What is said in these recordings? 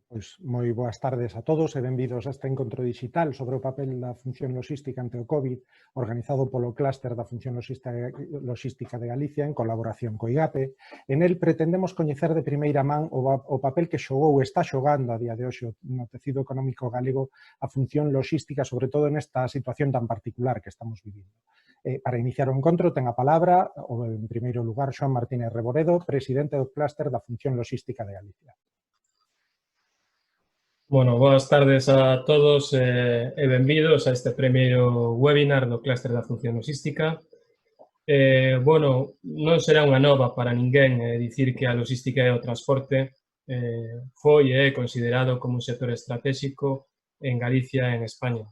Pois moi boas tardes a todos e benvidos a este encontro digital sobre o papel da función logística ante o COVID, organizado polo clúster da función logística de Galicia en colaboración co IGAPE. En el pretendemos coñecer de primeira man o papel que xogou e está xogando a día de hoxe no tecido económico galego a función logística, sobre todo nesta situación tan particular que estamos vivindo. Para iniciar o encontro ten a palabra, en primeiro lugar, Xoán Martínez Reboredo, presidente do clúster da función logística de Galicia. Bueno, boas tardes a todos e benvidos a este primeiro webinar do clúster da función logística. Bueno, non será unha nova para ninguén dicir que a logística e o transporte foi e é considerado como un sector estratégico en Galicia e en España.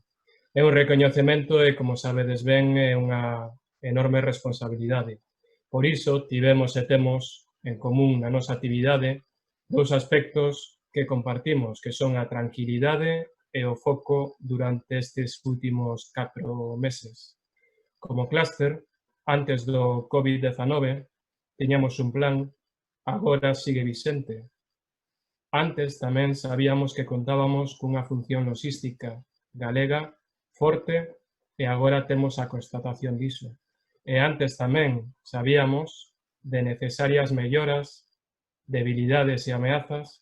É un recoñecemento e, como sabedes ben, é unha enorme responsabilidade. Por iso, tivemos e temos en común na nosa actividade dous aspectos que compartimos, que son a tranquilidade e o foco durante estes últimos 4 meses. Como clúster, antes do COVID-19, tiñamos un plan, agora sigue vixente. Antes tamén sabíamos que contábamos cunha función logística galega forte e agora temos a constatación diso. E antes tamén sabíamos de necesarias melloras, debilidades e ameazas,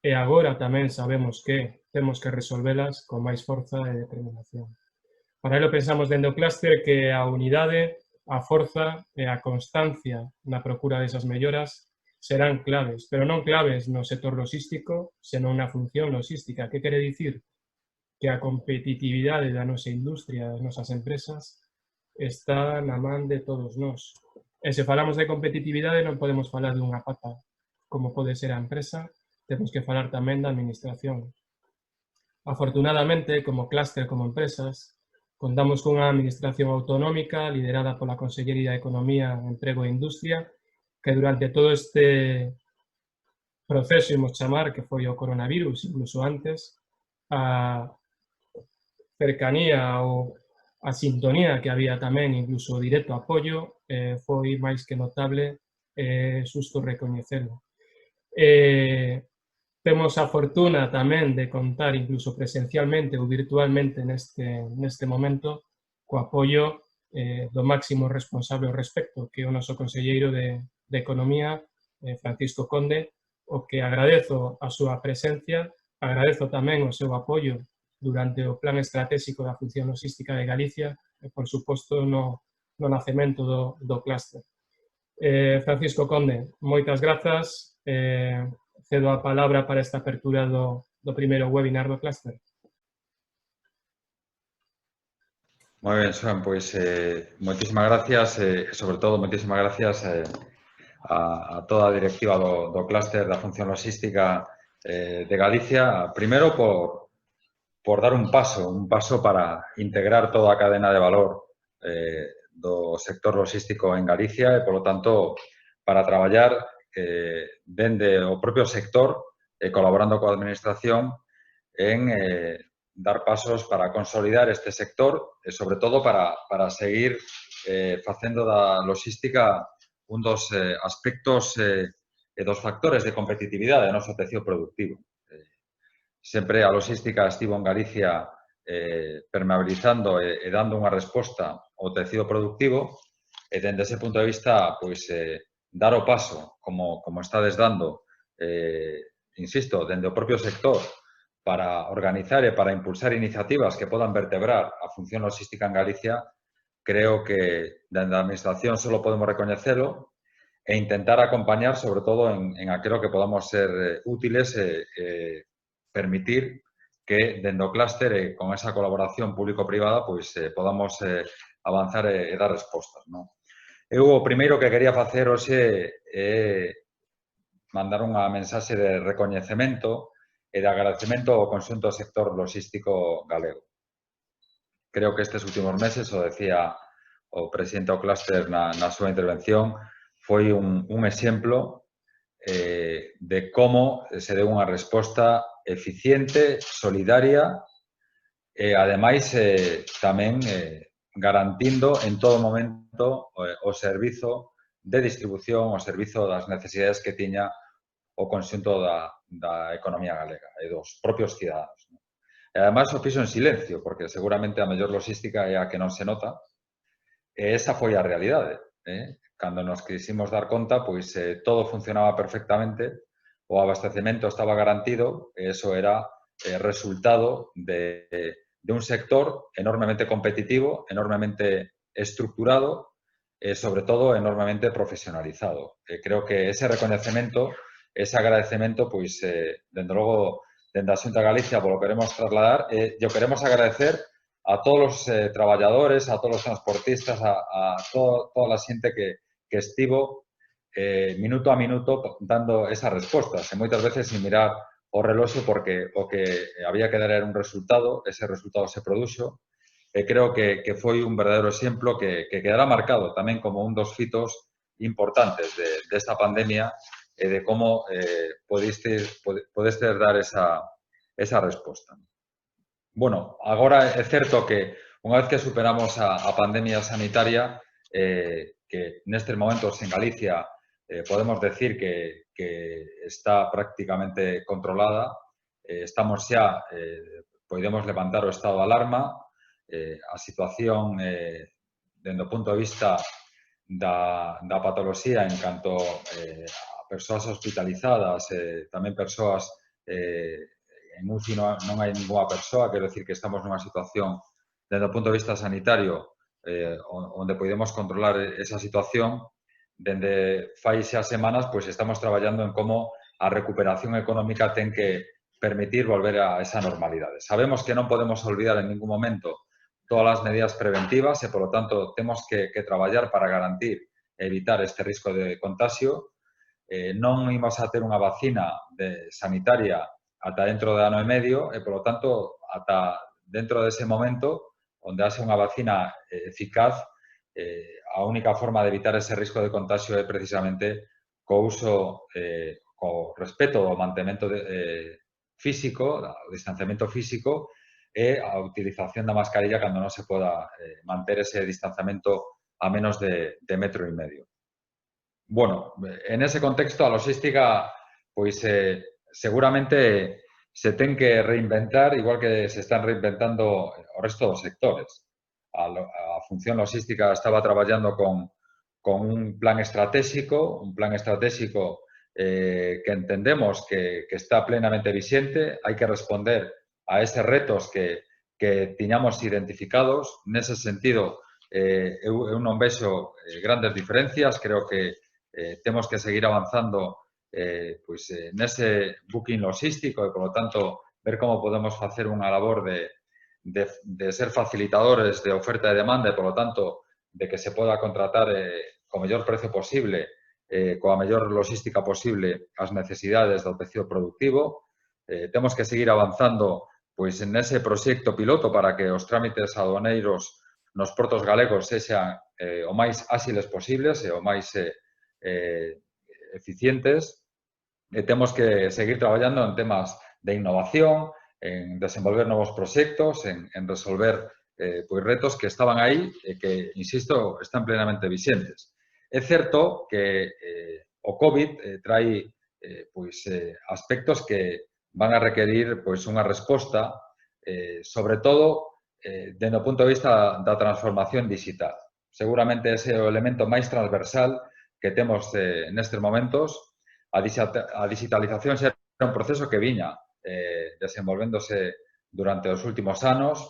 e agora tamén sabemos que temos que resolvelas con máis forza e determinación. Para ello pensamos dende o clúster que a unidade, a forza e a constancia na procura desas melloras serán claves, pero non claves no sector logístico, senón na función logística. Que quere dicir? Que a competitividade da nosa industria, das nosas empresas, está na man de todos nós. E se falamos de competitividade non podemos falar dunha pata, como pode ser a empresa, temos que falar tamén da administración. Afortunadamente, como clúster, como empresas, contamos cunha administración autonómica liderada pola Consellería de Economía, Emprego e Industria, que durante todo este proceso, imos chamar, que foi o coronavirus, incluso antes, a cercanía ou a sintonía que había tamén, incluso o directo apoio, foi máis que notable, xusto recoñecelo. Temos a fortuna tamén de contar incluso presencialmente ou virtualmente neste momento co apoio do máximo responsable ao respecto, que é o noso conselleiro de Economía, Francisco Conde, o que agradezo a súa presencia, agradezo tamén o seu apoio durante o plan estratégico da función logística de Galicia e, por suposto, no nacemento do clúster. Francisco Conde, moitas grazas. Cedo a palabra para esta apertura do primeiro webinar do clúster. Moi ben, Xoán, pois moitísimas gracias e, sobre todo, moitísimas gracias a toda a directiva do clúster da función logística de Galicia. Primeiro, por dar un paso para integrar toda a cadena de valor do sector logístico en Galicia e, polo tanto, para traballar dende o propio sector, colaborando coa administración, en dar pasos para consolidar este sector e, sobre todo, para seguir facendo da logística un dos aspectos e dos factores de competitividade do noso tecido productivo. Sempre a logística estivo en Galicia permeabilizando e dando unha resposta ao tecido productivo e, dende ese punto de vista, pois, dar o paso, como estades dando, insisto, dende o propio sector, para organizar e para impulsar iniciativas que podan vertebrar a función logística en Galicia, creo que dende a Administración só podemos recoñecelo e intentar acompañar, sobre todo, en aquilo que podamos ser útiles e permitir que, dende o clúster e con esa colaboración público-privada, pois podamos avanzar e dar respostas, non? Eu o primeiro que quería facer hoxe é mandar unha mensaxe de recoñecemento e de agradecemento ao conxunto do sector logístico galego. Creo que estes últimos meses, o decía o presidente do clúster na súa intervención, foi un exemplo de como se deu unha resposta eficiente, solidaria e, ademais, tamén garantindo en todo momento o servizo de distribución, o servizo das necesidades que tiña o conxunto da da economía galega e dos propios cidadanos. E, ademais, o fixo en silencio, porque seguramente a mellor logística é a que non se nota, e esa foi a realidade. Cando nos quisimos dar conta, pois todo funcionaba perfectamente, o abastecemento estaba garantido, e eso era resultado de un sector enormemente competitivo, enormemente estructurado e, sobre todo, enormemente profesionalizado. Creo que ese recoñecemento, ese agradecemento, pois, dende logo, dende a Xunta de Galicia, lo queremos trasladar e o queremos agradecer a todos os traballadores, a todos os transportistas, a toda a xente que estivo minuto a minuto dando esas respostas, e moitas veces sin mirar o reloxo, porque o que había que dar era un resultado, ese resultado se produxo, e creo que foi un verdadeiro exemplo que quedará marcado tamén como un dos fitos importantes desta pandemia e de como podestes dar esa resposta. Bueno, agora é certo que unha vez que superamos a pandemia sanitaria, que nestes momentos en Galicia podemos decir que está prácticamente controlada, estamos xa, podemos levantar o estado de alarma, a situación dende o punto de vista da patoloxía en canto a persoas hospitalizadas, tamén persoas en UCI non hai ninguna persoa, quero decir que estamos nunha situación dende o punto de vista sanitario onde podemos controlar esa situación. Dende fai xa semanas, pois estamos traballando en como a recuperación económica ten que permitir volver a esa normalidade. Sabemos que non podemos olvidar en ningún momento todas as medidas preventivas e, polo tanto, temos que traballar para garantir e evitar este risco de contagio. Non imos a ter unha vacina sanitaria ata dentro de ano e medio e, polo tanto, ata dentro dese momento, onde haxe unha vacina eficaz, a única forma de evitar ese risco de contagio é precisamente co uso, co respeto ao mantemento físico, o distanciamento físico e a utilización da mascarilla cando non se poda manter ese distanciamento a menos de metro e medio. Bueno, en ese contexto, a logística, pois, seguramente se ten que reinventar, igual que se están reinventando o resto dos sectores. A función logística estaba traballando con un plan estratégico que entendemos que está plenamente vixente. Hai que responder a eses retos que tiñamos identificados. Nese sentido, eu non vexo grandes diferencias. Creo que temos que seguir avanzando pois, nese booking logístico e, polo tanto, ver como podemos facer unha labor de ser facilitadores de oferta e demanda e, polo tanto, de que se poda contratar co mellor precio posible, coa mellor logística posible as necesidades do tecido productivo. Temos que seguir avanzando pois nese proxecto piloto para que os trámites aduaneiros nos portos galegos sexan o máis áxiles posibles e o máis eficientes. Temos que seguir traballando en temas de innovación, en desenvolver novos proxectos, en resolver pois retos que estaban aí e que, insisto, están plenamente vixentes. É certo que o COVID trai pois aspectos que van a requerir pois unha resposta, sobre todo dende o punto de vista da transformación digital. Seguramente ese é o elemento máis transversal que temos nestes momentos. A digitalización xa era un proceso que viña desenvolvéndose durante os últimos anos.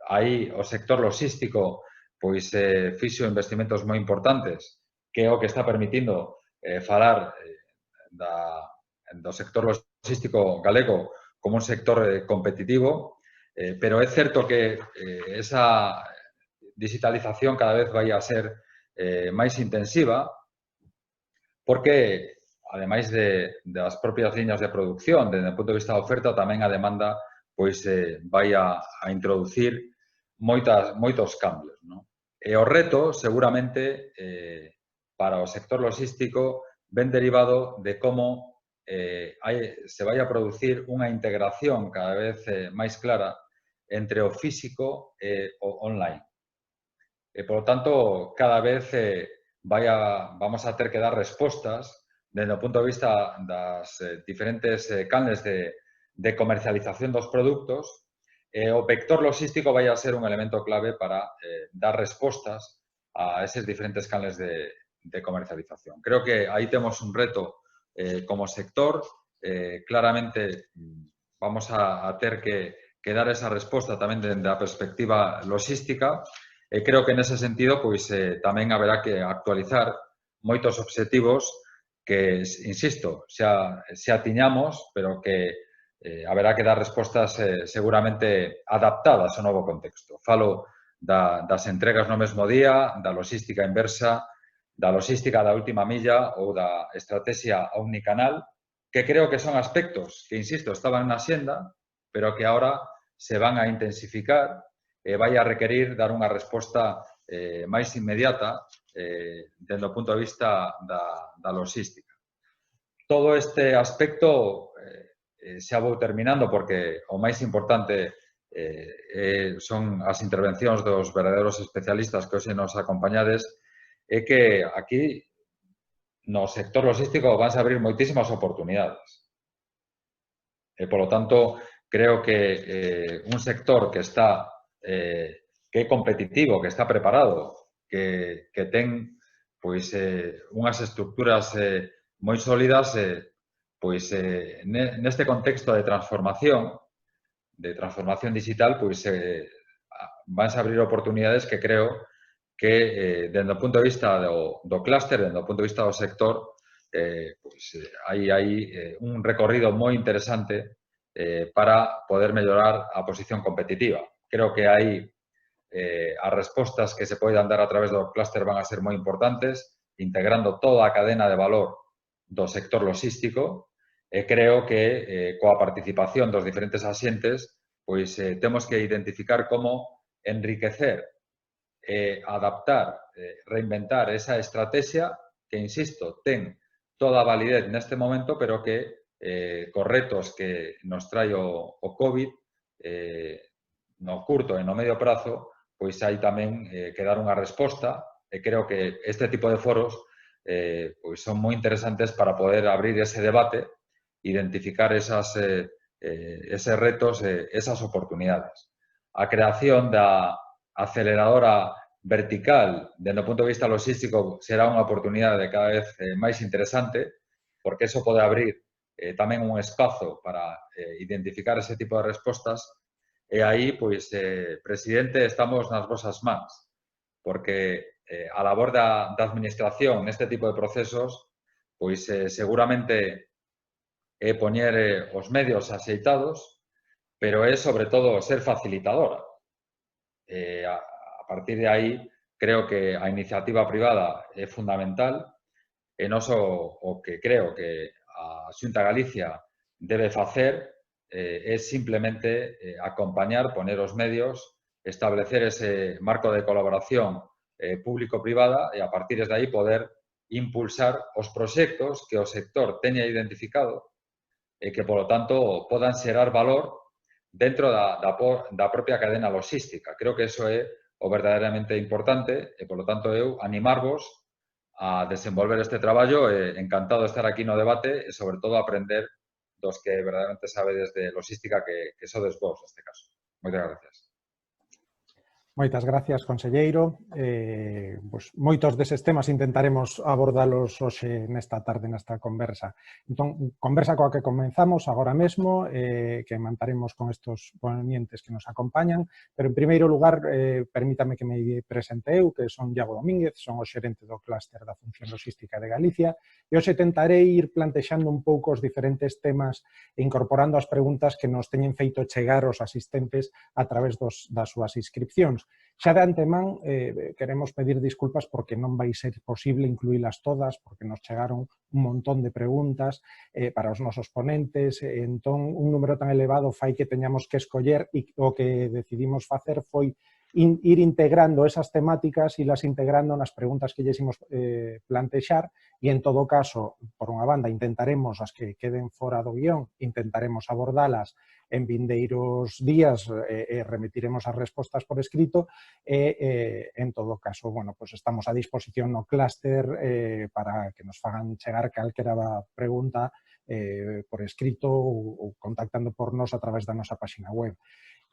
Aí o sector logístico pois fixo investimentos moi importantes, que é o que está permitindo falar do sector logístico galego como un sector competitivo, pero é certo que esa digitalización cada vez vai a ser máis intensiva, porque, ademais das propias liñas de producción, desde o punto de vista da oferta, tamén a demanda pois vai a introducir moitos cambios, non? E o reto, seguramente, para o sector logístico, ven derivado de como se vai a producir unha integración cada vez máis clara entre o físico e o online. E, por lo tanto, cada vez vamos a ter que dar respostas desde o punto de vista das diferentes canles de comercialización dos produtos, o vector logístico vai a ser un elemento clave para dar respostas a eses diferentes canles de comercialización. Creo que aí temos un reto como sector. Claramente vamos a ter que dar esa resposta tamén dende a perspectiva logística. Creo que nese sentido pois, tamén haberá que actualizar moitos obxectivos que, insisto, se atiñamos, pero que haberá que dar respostas seguramente adaptadas ao novo contexto. Falo das entregas no mesmo día, da logística inversa, da logística da última milla ou da estrategia omnicanal, que creo que son aspectos que, insisto, estaban na xenda, pero que ahora se van a intensificar e vai a requerir dar unha resposta máis inmediata dende o punto de vista da logística. Todo este aspecto xa vou terminando porque o máis importante son as intervencións dos verdadeiros especialistas que hoxe nos acompañades, é que aquí no sector logístico van a abrir moitísimas oportunidades. Por lo tanto, creo que un sector que está que é competitivo, que está preparado, que ten pois unhas estructuras moi sólidas, pois neste contexto de transformación digital, pois van a abrir oportunidades que creo que dende o punto de vista do clúster, dende o punto de vista do sector, pois hai un recorrido moi interesante para poder mellorar a posición competitiva. Creo que aí as respostas que se poidan dar a través do clúster van a ser moi importantes, integrando toda a cadena de valor do sector logístico, e creo que coa participación dos diferentes axentes pois temos que identificar como enriquecer, adaptar, reinventar esa estrategia que, insisto, ten toda a validez neste momento, pero que cos retos que nos trae o COVID no curto e no medio prazo, pois hai tamén que dar unha resposta, e creo que este tipo de foros pois son moi interesantes para poder abrir ese debate, identificar eses retos, esas oportunidades. A creación da aceleradora vertical, dende o punto de vista logístico, será unha oportunidade cada vez máis interesante, porque eso pode abrir tamén un espazo para identificar ese tipo de respostas. E aí, pois, presidente, estamos nas vosas mans, porque a labor da administración neste tipo de procesos, pois seguramente é poñer os medios axeitados, pero é, sobre todo, ser facilitadora. A partir de aí, creo que a iniciativa privada é fundamental e non só o que creo que a Xunta de Galicia debe facer é simplemente acompañar, poner os medios, establecer ese marco de colaboración público-privada e a partir de aí poder impulsar os proxectos que o sector teña identificado e que, polo tanto, podan xerar valor dentro da propia cadena logística. Creo que eso é o verdadeiramente importante e, polo tanto, eu animarvos a desenvolver este traballo e encantado de estar aquí no debate e, sobre todo, aprender dos que verdadeiramente sabedes de logística que sodes vos, neste caso. Moitas gracias. Moitas gracias, conselleiro. Pois, moitos deses temas intentaremos abordalos hoxe nesta tarde, nesta conversa. Entón, conversa coa que comenzamos agora mesmo, que mantaremos con estos ponentes que nos acompañan, pero en primeiro lugar, permítame que me presente eu, que son Iago Domínguez, son o xerente do clúster da Función Logística de Galicia, e hoxe tentarei ir plantexando un pouco os diferentes temas e incorporando as preguntas que nos teñen feito chegar os asistentes a través das súas inscripcións. Xa de antemán queremos pedir disculpas porque non vai ser posible incluílas todas, porque nos chegaron un montón de preguntas para os nosos ponentes, entón un número tan elevado fai que teñamos que escoller e o que decidimos facer foi ir integrando esas temáticas e las integrando nas preguntas que lles imos plantexar e, en todo caso, por unha banda, intentaremos as que queden fora do guión, intentaremos abordalas en vindeiros días e remitiremos as respostas por escrito e, en todo caso, bueno, pues estamos a disposición no clúster para que nos fagan chegar calquera pregunta por escrito ou contactando por nos a través da nosa página web.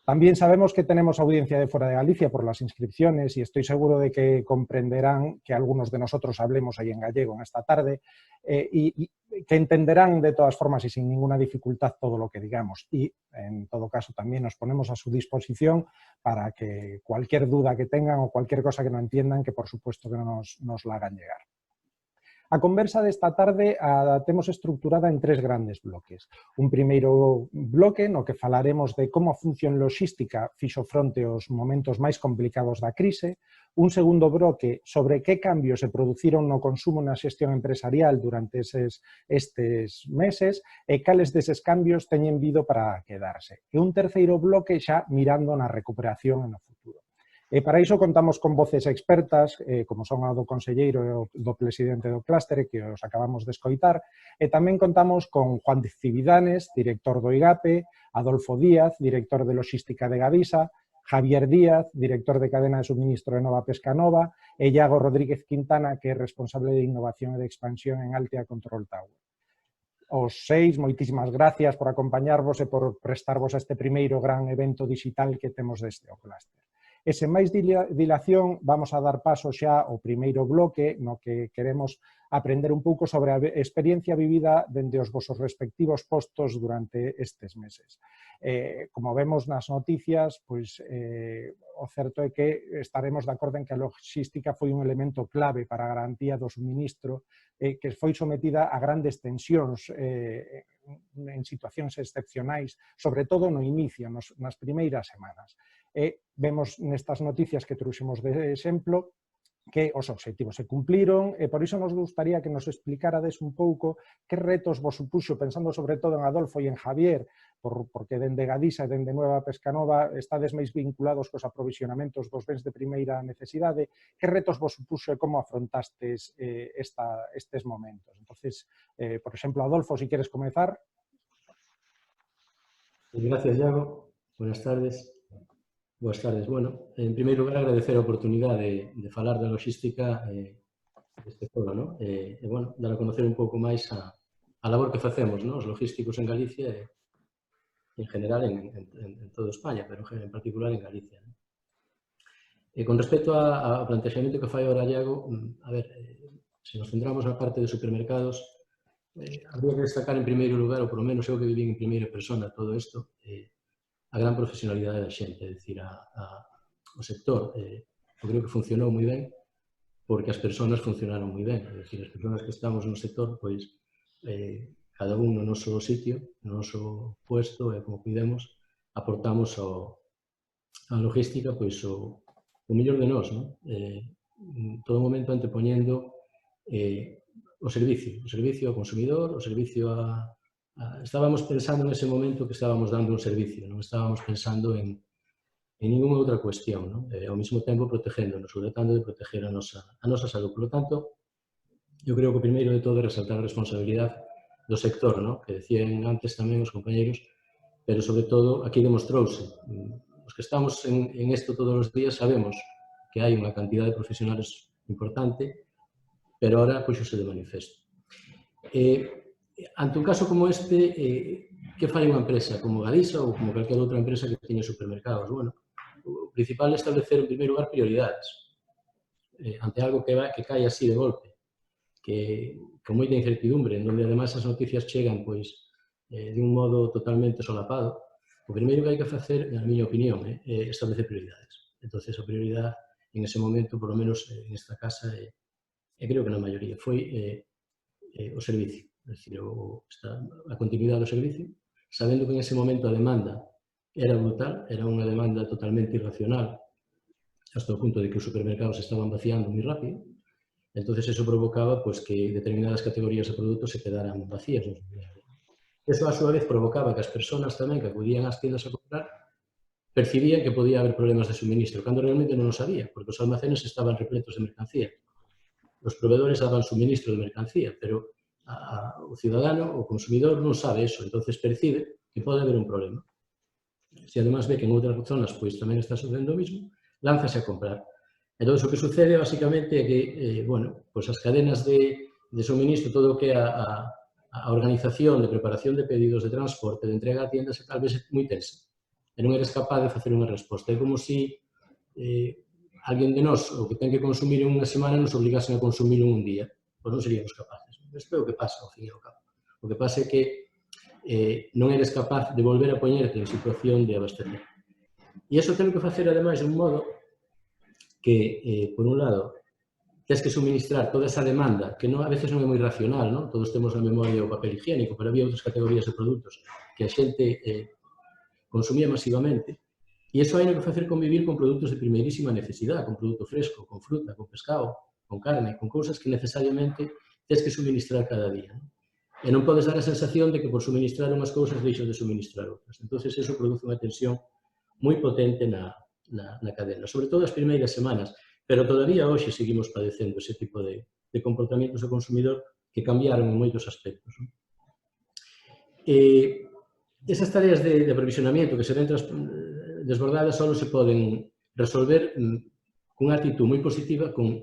También sabemos que tenemos audiencia de fuera de Galicia por las inscripciones y estoy seguro de que comprenderán que algunos de nosotros hablemos ahí en gallego en esta tarde y que entenderán de todas formas y sin ninguna dificultad todo lo que digamos. Y en todo caso también nos ponemos a su disposición para que cualquier duda que tengan o cualquier cosa que no entiendan, que por supuesto que nos la hagan llegar. A conversa desta tarde a temos estructurada en 3 grandes bloques. Un primeiro bloque no que falaremos de como a función logística fixo fronte aos momentos máis complicados da crise, un segundo bloque sobre que cambios se produciron no consumo na xestión empresarial durante estes meses e cales deses cambios teñen vido para quedarse. E un terceiro bloque xa mirando na recuperación e no futuro. E para iso contamos con voces expertas, como son a do conselleiro e do presidente do clúster, que os acabamos de escoitar, e tamén contamos con Juan Cividanes, director do IGAPE, Adolfo Díaz, director de Logística de Gadisa, Javier Díaz, director de Cadena de Suministro de Nova Pescanova, e Iago Rodríguez Quintana, que é responsable de Innovación e de Expansión en Altia Control Tower. Os 6, moitísimas gracias por acompañarvos e por prestarvos a este primeiro gran evento digital que temos deste clúster. E sen máis dilación, vamos a dar paso xa ao primeiro bloque no que queremos aprender un pouco sobre a experiencia vivida dende os vosos respectivos postos durante estes meses. Como vemos nas noticias, pois, o certo é que estaremos de acordo en que a logística foi un elemento clave para a garantía do suministro que foi sometida a grandes tensións en situacións excepcionais, sobre todo no inicio, nas primeiras semanas. Vemos nestas noticias que trouxemos de exemplo que os obxectivos se cumpliron e por iso nos gustaría que nos explicarades un pouco que retos vos supuxo, pensando sobre todo en Adolfo e en Javier, porque dende Gadisa e dende Nova Pescanova estades máis vinculados cos aprovisionamentos dos bens de primeira necesidade, que retos vos supuxo e como afrontastes estes momentos. Entonces, por exemplo, Adolfo, si queres comezar. Gracias, Iago. Buenas tardes. Boas tardes. Bueno, en primeiro lugar, agradecer a oportunidade de falar da logística deste foro, ¿no? E, bueno, dar a conocer un pouco máis a labor que facemos, ¿no? Os logísticos en Galicia e, en general, en toda España, pero en particular en Galicia, ¿no? E con respecto ao plantexamento que fai ahora Iago, a ver, se nos centramos na parte de supermercados, habría que destacar en primeiro lugar, ou por lo menos eu que viví en primeira persona todo isto, a gran profesionalidade da xente, é dicir, o sector, eu creo que funcionou moi ben porque as persoas funcionaron moi ben, é dicir, as persoas que estamos no sector, pois, cada un no noso sitio, no noso puesto, e como cuidemos, aportamos a logística, pois, o mellor de nós, non? En todo momento antepoñendo o servicio ao consumidor, o servicio estábamos pensando nese momento que estábamos dando un servicio, non estábamos pensando en ninguna outra cuestión, non? Ao mesmo tempo protegéndonos, ou tratando de proteger a nosa salud. Por lo tanto, eu creo que o primeiro de todo é resaltar a responsabilidade do sector, non? Que decían antes tamén os compañeros, pero sobre todo aquí demostrouse. Os que estamos en isto todos os días sabemos que hai unha cantidad de profesionales importante, pero ahora puxose de manifesto. Ante un caso como este, que fai unha empresa como Gadisa ou como calquer outra empresa que teña supermercados? Bueno, o principal é establecer en primeiro lugar prioridades ante algo que cae así de golpe, que con moita incertidumbre, en donde ademais as noticias chegan pois de un modo totalmente solapado. O primeiro que hai que facer, na miña opinión, é establecer prioridades. Entonces, a prioridade en ese momento, por lo menos en esta casa, e creo que na maioría, foi o servicio. É dicir, a continuidade do servicio, sabendo que en ese momento a demanda era brutal, era unha demanda totalmente irracional, hasta o punto de que os supermercados estaban vaciando moi rápido. Entonces, eso provocaba pues, que determinadas categorías de produtos se quedaran vacías. Eso, a súa vez, provocaba que as persoas tamén que acudían ás tiendas a comprar percibían que podía haber problemas de suministro, cando realmente non o sabía, porque os almacenes estaban repletos de mercancía. Os proveedores daban suministro de mercancía, pero o cidadano, o consumidor, non sabe eso, entonces percibe que pode haber un problema. Se además ve que en outras zonas pois tamén está sucedendo o mismo, lánzase a comprar. Entón, o que sucede, basicamente, é que, bueno, pois as cadenas de suministro, todo o que é a organización de preparación de pedidos, de transporte, de entrega a tiendas, tal vez é moi tensa. E non eres capaz de facer unha resposta. É como se alguén de nós, o que ten que consumir en unha semana, nos obligasen a consumir en un día. Pois non seríamos capaces. Isto é o que pasa, ao fin e ao cabo. O que pasa é que non eres capaz de volver a poñerte en situación de abastecer. E iso ten que facer, ademais, de un modo que, por un lado, tens que suministrar toda esa demanda, que a veces non é moi racional, non? Todos temos na memoria o papel higiénico, pero había outras categorías de produtos que a xente consumía masivamente. E iso hai que facer convivir con produtos de primeirísima necesidade, con produto fresco, con fruta, con pescado, con carne, con cousas que necesariamente tens que suministrar cada día. E non podes dar a sensación de que por suministrar unhas cousas deixas de suministrar outras. Entón, iso produce unha tensión moi potente na cadena, sobre todo as primeiras semanas, pero todavía hoxe seguimos padecendo ese tipo de comportamentos do consumidor que cambiaron en moitos aspectos. Esas tareas de aprovisionamiento que se ven desbordadas só se poden resolver cunha actitud moi positiva, con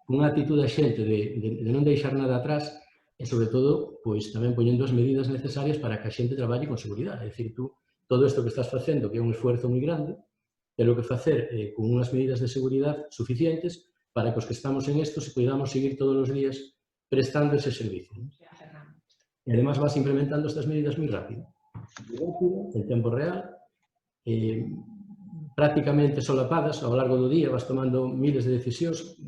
unha actitud da xente de non deixar nada atrás e, sobre todo, pois tamén poñendo as medidas necesarias para que a xente traballe con seguridade. É dicir, tú, todo isto que estás facendo, que é un esfuerzo moi grande, telo que facer con unhas medidas de seguridade suficientes para que os que estamos en isto se podamos seguir todos os días prestando ese servicio. E, además, vas implementando estas medidas moi rápido. En tempo real, prácticamente solapadas ao largo do día, vas tomando miles de decisións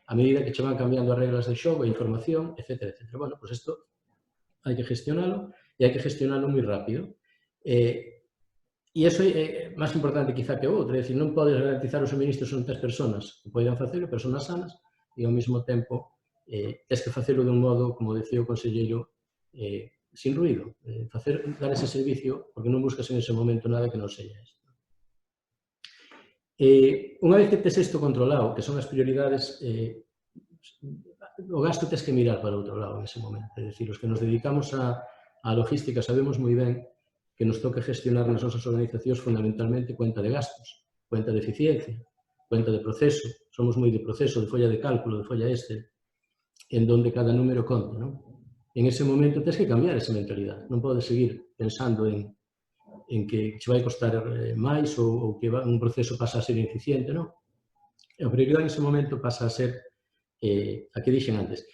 a medida que che van cambiando as reglas de xogo, a información, etc. Bueno, pois isto hai que gestionalo e hai que gestionalo moi rápido. E iso é máis importante quizá que outro, é dicir, non podes garantizar os suministros son 3 personas que poden facelo, personas sanas, e ao mesmo tempo tens que facelo de un modo, como decía o conselleiro, sin ruido, dar ese servicio, porque non buscas en ese momento nada que non sexa isto. Unha vez que tes isto controlado, que son as prioridades, o gasto tes que mirar para outro lado en ese momento. É dicir, os que nos dedicamos á logística sabemos moi ben que nos toca gestionar nas nosas organizacións fundamentalmente cuenta de gastos, cuenta de eficiencia, cuenta de proceso. Somos moi de proceso, de folla de cálculo, de folla Excel, en donde cada número conta, non? En ese momento tens que cambiar esa mentalidade. Non podes seguir pensando en que che vai costar máis ou que un proceso pasa a ser ineficiente, non? A prioridade en ese momento pasa a ser a que dixen antes.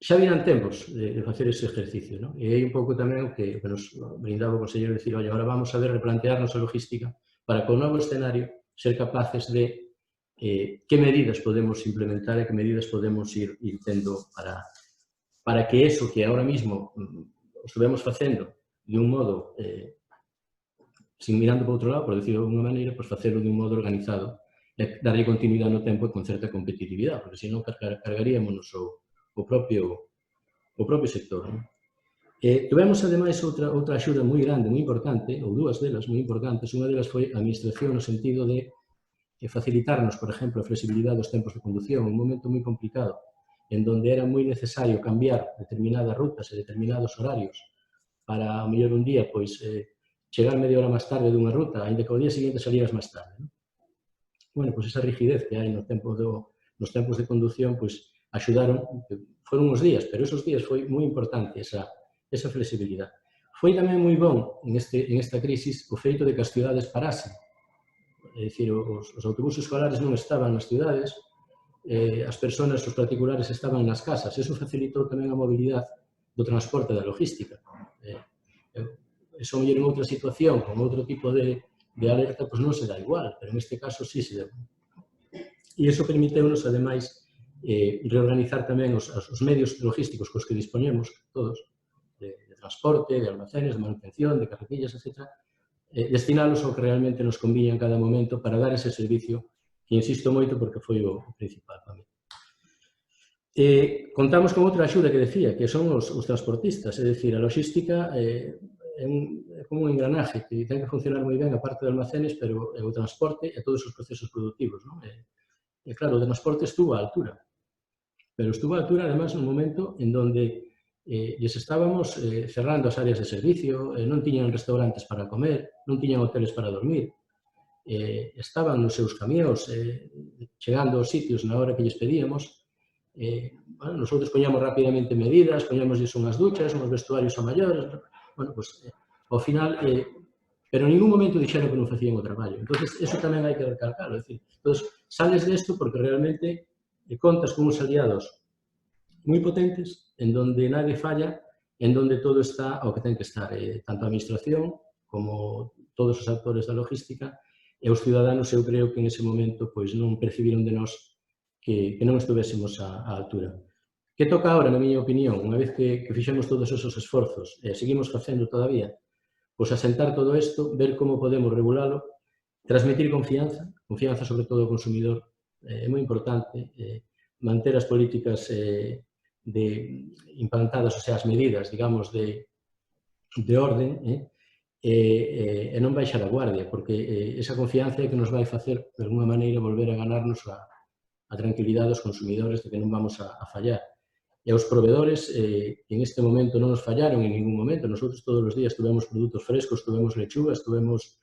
Xa virán tempos de facer ese ejercicio, non? E aí un pouco tamén o que nos brindaba o conselleiro de dicir, agora vamos a ver, replantearnos a logística para con o novo escenario ser capaces de que medidas podemos implementar e que medidas podemos ir tendo para que eso que ahora mismo estuvemos facendo de un modo sin mirando para outro lado, por decirlo de alguma maneira, pois facelo de un modo organizado e darlle continuidade no tempo e con certa competitividade, porque senón cargaríamos o propio sector. Tivemos, ademais, outra axuda moi grande, moi importante, ou dúas delas moi importantes. Unha delas foi a administración no sentido de facilitarnos, por exemplo, a flexibilidade dos tempos de conducción, un momento moi complicado, en donde era moi necesario cambiar determinadas rutas e determinados horarios para, ao mellor un día, pois, chegar media hora máis tarde dunha ruta, ainda que ao día seguinte salías máis tarde. Bueno, pois esa rigidez que hai nos tempos de condución, pois, axudaron, foron uns días, pero esos días foi moi importante esa flexibilidade. Foi tamén moi bon en esta crisis o feito de que as cidades parasen. É dicir, os autobuses escolares non estaban nas cidades, as persoas, os particulares estaban nas casas. Eso facilitou tamén a mobilidade do transporte da logística. Eso mellor en outra situación, con outro tipo de alerta, pois non se dá igual, pero neste caso sí se dá. E iso permiteu-nos, ademais, reorganizar tamén os medios logísticos cos que dispoñemos, todos, de transporte, de almacenes, de manutención, de carretillas, etc., destinalos ao que realmente nos conviña en cada momento para dar ese servicio que insisto moito porque foi o principal para mí. Contamos con outra axuda que decía, que son os transportistas, é dicir, a logística como un engranaje que ten que funcionar moi ben a parte de almacenes, pero o transporte e todos os procesos productivos, non? E claro, o transporte estuvo á altura, pero estuvo á altura además nun momento en donde lles estábamos cerrando as áreas de servicio, non tiñan restaurantes para comer, non tiñan hoteles para dormir, estaban nos seus camións chegando aos sitios na hora que lles pedíamos. Bueno, nosotros poñamos rapidamente medidas, poñámosles unhas duchas, uns vestuarios a maiores, bueno, pues, ao final, pero en ningún momento dixeron que non facían o traballo. Entonces, eso tamén hai que recalcarlo. Entonces, sales desto porque realmente contas con uns aliados moi potentes, en donde nadie falla, en donde todo está ao que ten que estar, tanto a administración como todos os actores da logística, e os ciudadanos, eu creo que en ese momento pois non percibiron de nós que non estuvésemos á altura. Que toca agora, na miña opinión, unha vez que fixemos todos esos esforzos e seguimos facendo todavía, pois asentar todo isto, ver como podemos regulalo, transmitir confianza sobre todo ao consumidor, é moi importante, manter as políticas implantadas, o sea, as medidas, digamos, de orden, e non baixar a guardia, porque esa confianza é que nos vai facer, de alguma maneira, volver a ganarnos a tranquilidade dos consumidores de que non vamos a fallar. E os proveedores, en este momento non nos fallaron en ningún momento. Nosotros todos os días tuvemos produtos frescos, tuvemos lechugas, tuvemos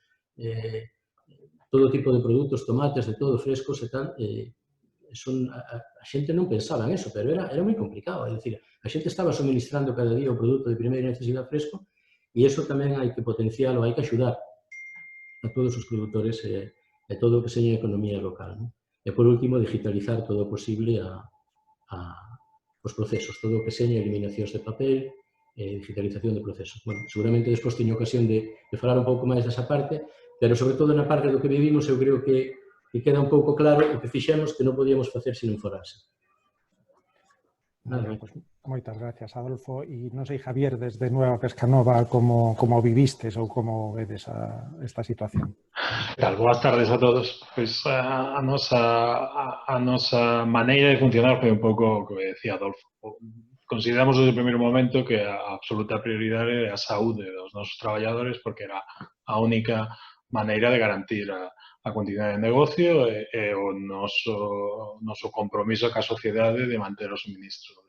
todo tipo de produtos, tomates, de todo, frescos e tal. A xente non pensaba en eso, pero era moi complicado. É dicir, a xente estaba suministrando cada día o produto de primeira necesidade fresco e iso tamén hai que potencialo, hai que axudar a todos os produtores e todo o que seña a economía local. E, por último, digitalizar todo o posible os procesos, todo o que seña eliminacións de papel e digitalización de procesos. Bueno, seguramente despois teño ocasión de falar un pouco máis desa parte, pero sobre todo na parte do que vivimos eu creo que queda un pouco claro o que fixemos que non podíamos facer se non fora así. Pues, moitas gracias, Adolfo. E non sei, Javier, desde Nueva Pescanova, como vivistes ou como vedes esta situación? Tal, boas tardes a todos. Pois a nosa maneira de funcionar foi un pouco o que decía Adolfo. Consideramos desde o primeiro momento que a absoluta prioridade é a saúde dos nosos traballadores porque era a única maneira de garantir a continuidade de negocio e o noso compromiso ca sociedade de manter o suministro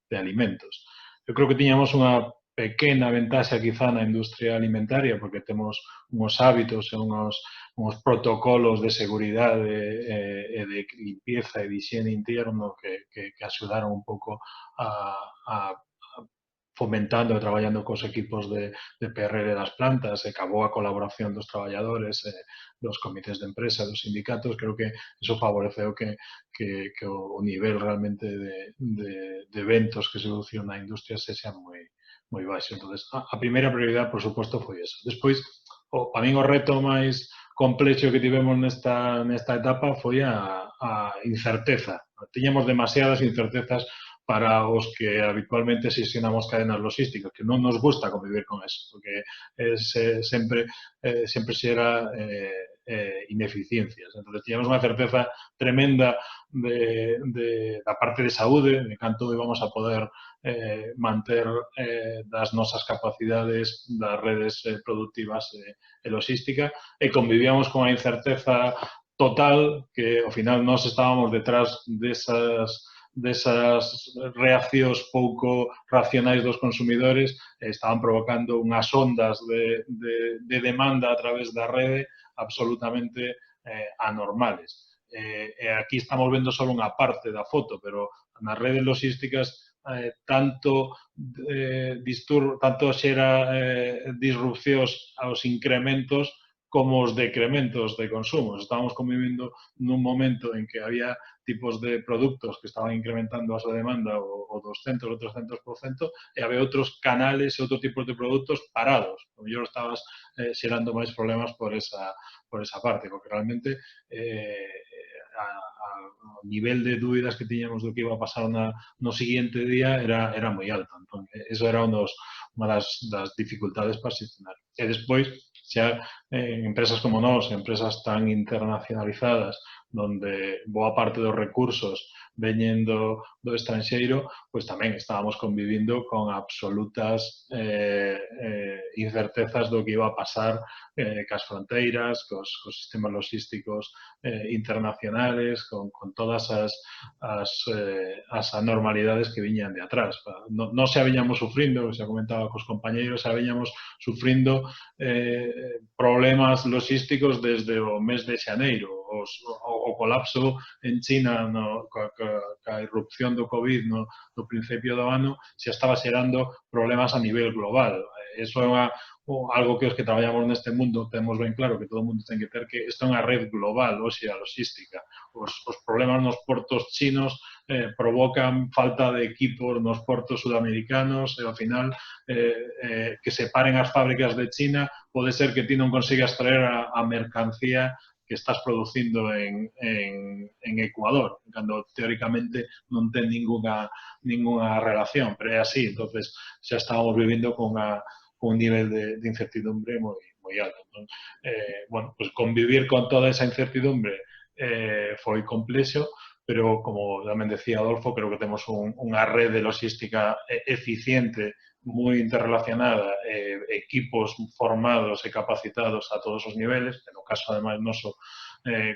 de alimentos. Eu creo que tiñamos unha pequena ventaxa quizá na industria alimentaria porque temos uns hábitos e uns protocolos de seguridade e de limpieza e de higiene interno que axudaron un pouco a fomentando e traballando cos equipos de PRR das plantas e acabou a colaboración dos traballadores dos comités de empresa, dos sindicatos. Creo que iso favoreceu que o nivel realmente de eventos que se produciu na industria sexan moi baixo. Entón, a primeira prioridade, por suposto, foi eso. Despois, a min o reto máis complexo que tivemos nesta etapa foi a incerteza. Tiñamos demasiadas incertezas para os que habitualmente xestionamos cadenas logísticas, que non nos gusta convivir con eso, porque sempre xera ineficiencias. Entón, tiñamos unha certeza tremenda da parte de saúde, de canto íbamos a poder manter das nosas capacidades das redes productivas e logística, e convivíamos con a incerteza total que, ao final, nós estábamos detrás desas reaccións pouco racionais dos consumidores, estaban provocando unhas ondas de demanda a través da rede absolutamente anormales. E aquí estamos vendo só unha parte da foto, pero nas redes logísticas tanto xera disrupcións aos incrementos como os decrementos de consumo. Estábamos convivindo nun momento en que había tipos de produtos que estaban incrementando a súa demanda o 200 ou 300% e había outros canales e outros tipos de produtos parados. O mellor estabas xerando máis problemas por esa parte, porque realmente o nivel de dúbidas que tiñamos do que iba a pasar no seguinte día era moi alto. Entón, eso era unha das dificultades para xestionar. E despois, xa en empresas como nós, empresas tan internacionalizadas donde boa parte dos recursos veñen do estranxeiro, pois tamén estábamos convivindo con absolutas incertezas do que iba a pasar cas fronteiras, cos sistemas logísticos internacionales, con todas as anormalidades que viñan de atrás. Non se viñamos sufrindo, se comentaba cos compañeiros, se viñamos sufrindo problemas logísticos desde o mes de xaneiro. O colapso en China ca irrupción do COVID no principio do ano xa estaba xerando problemas a nivel global. Eso é algo que os que traballamos neste mundo temos ben claro que todo o mundo ten que ter, que isto é unha red global, hoxe a logística. Os problemas nos portos chinos provocan falta de equipos nos portos sudamericanos e ao final que se paren as fábricas de China pode ser que ti non consigas traer a mercancía que estás producindo en Ecuador, cando teóricamente non ten ninguna relación, pero é así, entonces xa estábamos vivindo con un nivel de incertidumbre moi alto. Bueno, pues convivir con toda esa incertidumbre foi complexo, pero como tamén decía Adolfo, creo que temos unha rede logística eficiente, moi interrelacionada, equipos formados e capacitados a todos os niveles, no caso, además, noso,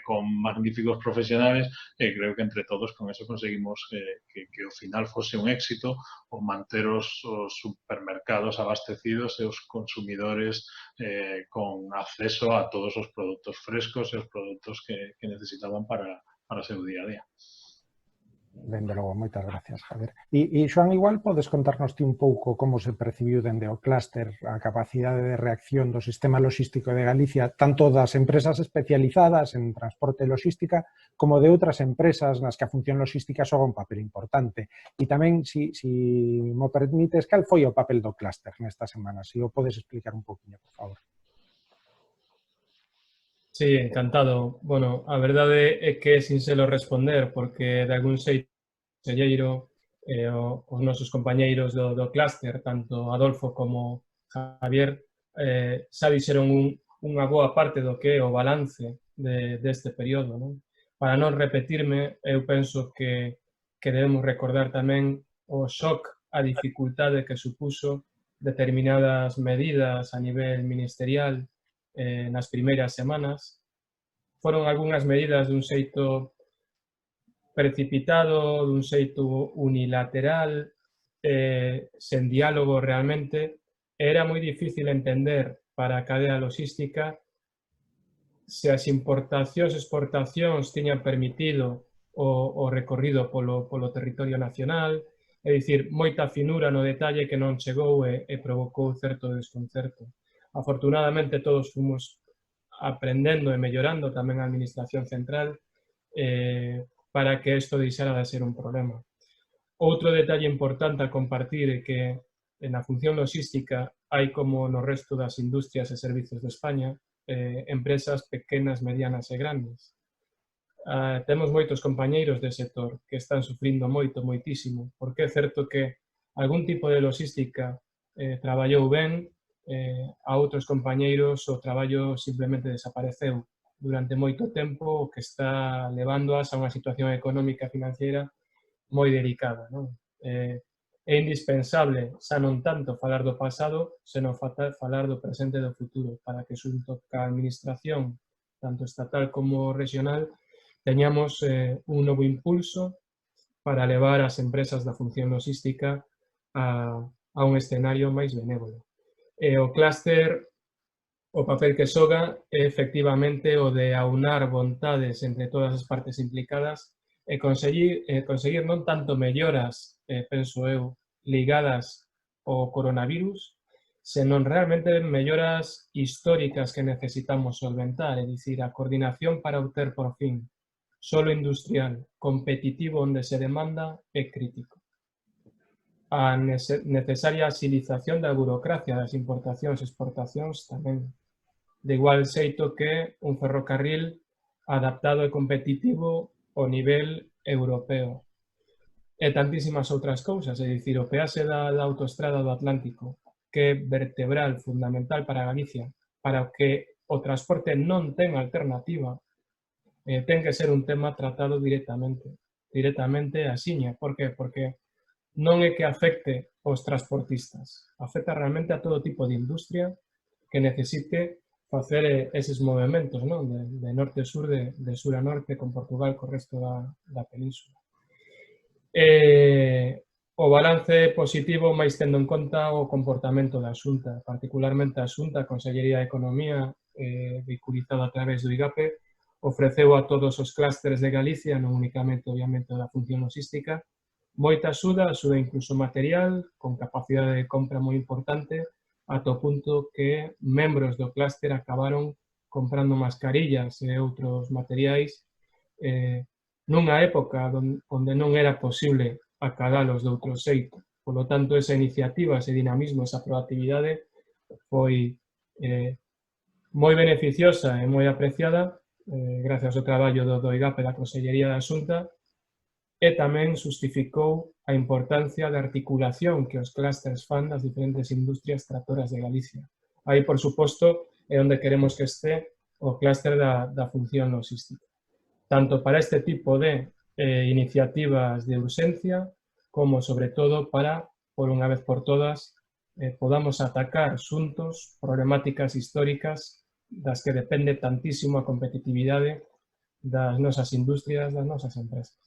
con magníficos profesionales, e creo que entre todos con eso conseguimos que ao final fose un éxito o manter os supermercados abastecidos e os consumidores con acceso a todos os produtos frescos e os produtos que necesitaban para o seu día a día. Dende logo, moitas gracias, Javier. E Xoán, igual podes contarnos ti un pouco como se percibiu dende o clúster a capacidade de reacción do sistema logístico de Galicia, tanto das empresas especializadas en transporte e logística, como de outras empresas nas que a función logística xoga un papel importante. E tamén, se mo permites, cal foi o papel do clúster nesta semana? Se o podes explicar un pouquinho, por favor. Sí, encantado. Bueno, a verdade é que sin selo responder, porque de algún xeito selleiro os nosos compañeiros do clúster, tanto Adolfo como Javier, xa dixeron unha boa parte do que é o balance deste período, non? Para non repetirme, eu penso que debemos recordar tamén o shock, a dificultade que supuso determinadas medidas a nivel ministerial nas primeiras semanas. Foron algunhas medidas dun xeito precipitado, dun xeito unilateral, sen diálogo realmente. Era moi difícil entender para a cadea logística se as importacións e exportacións tiñan permitido o recorrido polo territorio nacional, é dicir, moita finura no detalle que non chegou e provocou certo desconcerto. Afortunadamente, todos fomos aprendendo e mellorando tamén a administración central para que isto deixara de ser un problema. Outro detalle importante a compartir é que na función logística hai, como no resto das industrias e servicios de España, empresas pequenas, medianas e grandes. Temos moitos compañeiros de sector que están sufrindo moitísimo, porque é certo que algún tipo de logística traballou ben, a outros compañeiros o traballo simplemente desapareceu durante moito tempo, o que está levándoas a unha situación económica e financiera moi delicada. É indispensable, xa non tanto falar do pasado, senón falar do presente e do futuro, para que xunto ca administración, tanto estatal como regional, teñamos un novo impulso para levar as empresas da función logística a un escenario máis benévolo. O clúster, o papel que xoga é efectivamente o de aunar vontades entre todas as partes implicadas e conseguir non tanto melloras, penso eu, ligadas ao coronavirus, senón realmente melloras históricas que necesitamos solventar, é dicir, a coordinación para obter por fin solo industrial, competitivo onde se demanda é crítico. A necesaria agilización da burocracia das importacións e exportacións tamén. De igual xeito que un ferrocarril adaptado e competitivo ao nivel europeo. E tantísimas outras cousas, é dicir, o peaxe da autoestrada do Atlántico, que é vertebral, fundamental para Galicia, para que o transporte non ten alternativa, ten que ser un tema tratado directamente axiña. Por que? Porque non é que afecte aos transportistas, afecta realmente a todo tipo de industria que necesite facer eses movimentos, non? De norte a sur, de sur a norte, con Portugal, co resto da península. O balance positivo máis tendo en conta o comportamento da Xunta, particularmente a Xunta, a Consellería de Economía, vehiculizado a través do IGAPE, ofreceu a todos os clústeres de Galicia, non únicamente, obviamente, da función logística, moita axuda incluso material, con capacidade de compra moi importante, ata o punto que membros do clúster acabaron comprando mascarillas e outros materiais nunha época onde non era posible acadalos de outro xeito. Por lo tanto, esa iniciativa, ese dinamismo, esa proactividade foi moi beneficiosa e moi apreciada gracias ao traballo do IGAPE da Consellería da Xunta, e tamén justificou a importancia da articulación que os clústeres fan das diferentes industrias tractoras de Galicia. Aí, por suposto, é onde queremos que este o clúster da función logística. Tanto para este tipo de iniciativas de urxencia, como, sobre todo, para, por unha vez por todas, podamos atacar xuntos problemáticas históricas das que depende tantísimo a competitividade das nosas industrias, das nosas empresas.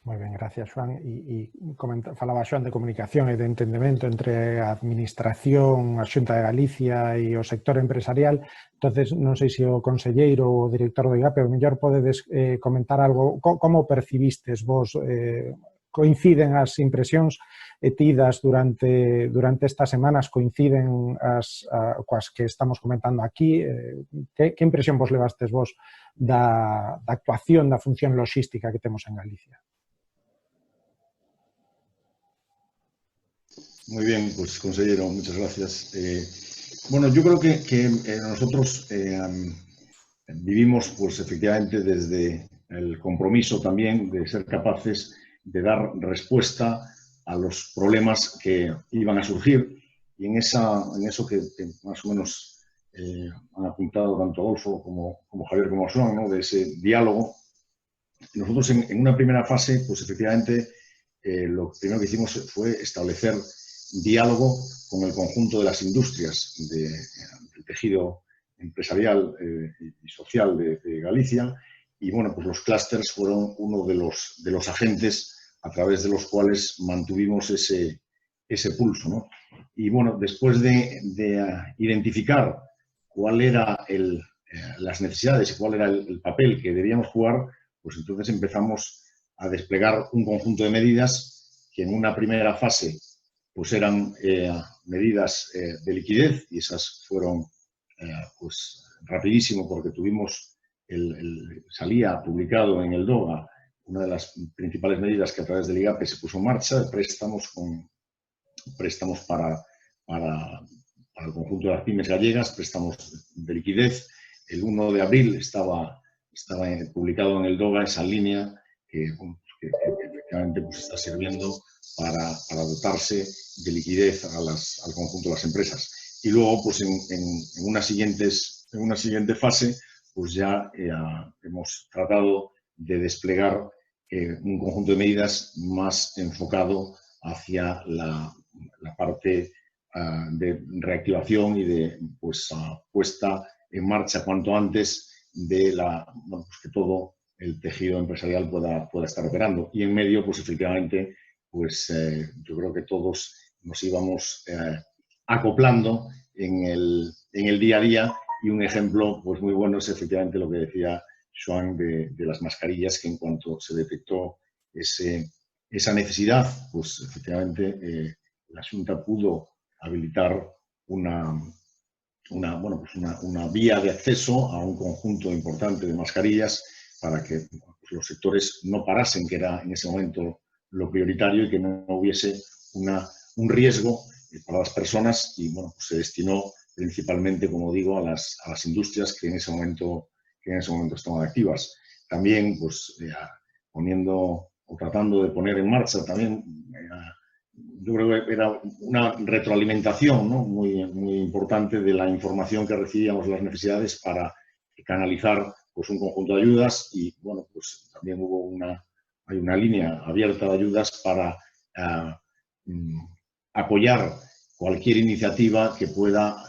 Moi ben, gracias, Xoán. Falaba Xoán de comunicación e de entendemento entre a Administración, a Xunta de Galicia e o sector empresarial. Entonces, non sei se o conselleiro ou o director do IGAPE, o mellor podedes comentar algo. Como percibistes vos? Coinciden as impresións tidas durante estas semanas, coinciden coas que estamos comentando aquí? Que impresión vos levastes vos da actuación da función logística que temos en Galicia? Muy bien, pues consejero, muchas gracias. Bueno, yo creo que nosotros vivimos pues efectivamente desde el compromiso también de ser capaces de dar respuesta a los problemas que iban a surgir y en eso que más o menos han apuntado tanto Adolfo como Javier como Xoán, ¿no? De ese diálogo. Nosotros en una primera fase, pues efectivamente lo primero que hicimos fue establecer diálogo con el conjunto de las industrias del tejido empresarial y social de Galicia y bueno, pues los clústeres fueron uno de los agentes a través de los cuales mantuvimos ese pulso, ¿no? Y bueno, después de identificar cuál era las necesidades y cuál era el papel que debíamos jugar, pues entonces empezamos a desplegar un conjunto de medidas que en una primera fase pues eran medidas de liquidez y esas fueron pues rapidísimo porque tuvimos, salía publicado en el DOGA una de las principales medidas que a través del IGAPE se puso en marcha, préstamos para el conjunto de las pymes gallegas, préstamos de liquidez. El 1 de abril estaba publicado en el DOGA esa línea que efectivamente pues está sirviendo para dotarse de liquidez al conjunto de las empresas. Y luego, pues en una siguiente fase, pues ya hemos tratado de desplegar un conjunto de medidas más enfocado hacia la parte de reactivación y de pues, puesta en marcha cuanto antes de pues que todo el tejido empresarial pueda estar operando. Y en medio, pues efectivamente, pues yo creo que todos nos íbamos acoplando en el día a día y un ejemplo pues muy bueno es efectivamente lo que decía Xoán de las mascarillas, que en cuanto se detectó esa necesidad, pues efectivamente la Xunta pudo habilitar una vía de acceso a un conjunto importante de mascarillas para que los sectores no parasen, que era en ese momento lo prioritario, y que no hubiese un riesgo para las personas y bueno, pues se destinó principalmente, como digo, a las industrias que en ese momento estaban activas. También pues poniendo o tratando de poner en marcha también, yo creo que era una retroalimentación, ¿no? muy importante de la información que recibíamos, las necesidades para canalizar pues un conjunto de ayudas y, bueno, pues también hay una línea abierta de ayudas para apoyar cualquier iniciativa que pueda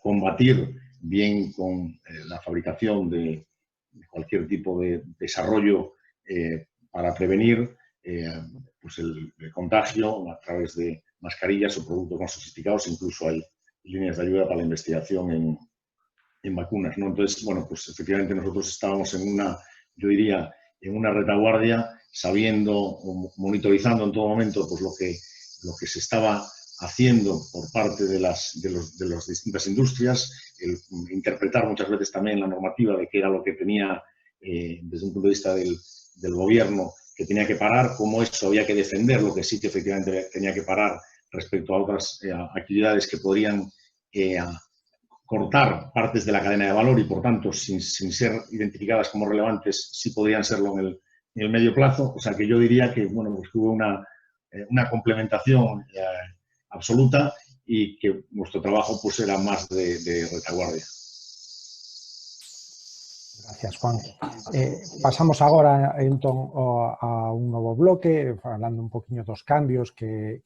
combatir bien con la fabricación de cualquier tipo de desarrollo para prevenir pues el contagio a través de mascarillas o productos más sofisticados. Incluso hay líneas de ayuda para la investigación en vacunas, ¿no? Entonces, bueno, pues efectivamente nosotros estábamos yo diría, en una retaguardia, sabiendo o monitorizando en todo momento pues lo que se estaba haciendo por parte de las distintas industrias, el interpretar muchas veces también la normativa de qué era lo que tenía desde un punto de vista del gobierno que tenía que parar, cómo eso había que defender, lo que sí que efectivamente tenía que parar respecto a otras actividades que podrían cortar partes de la cadena de valor y, por tanto, sin ser identificadas como relevantes, sí podrían serlo en el medio plazo. O sea, que yo diría que, bueno, pues hubo una complementación absoluta y que nuestro trabajo pues era más de retaguardia. Gracias, Juan. Pasamos agora, entón, a un novo bloque, falando un poquinho dos cambios que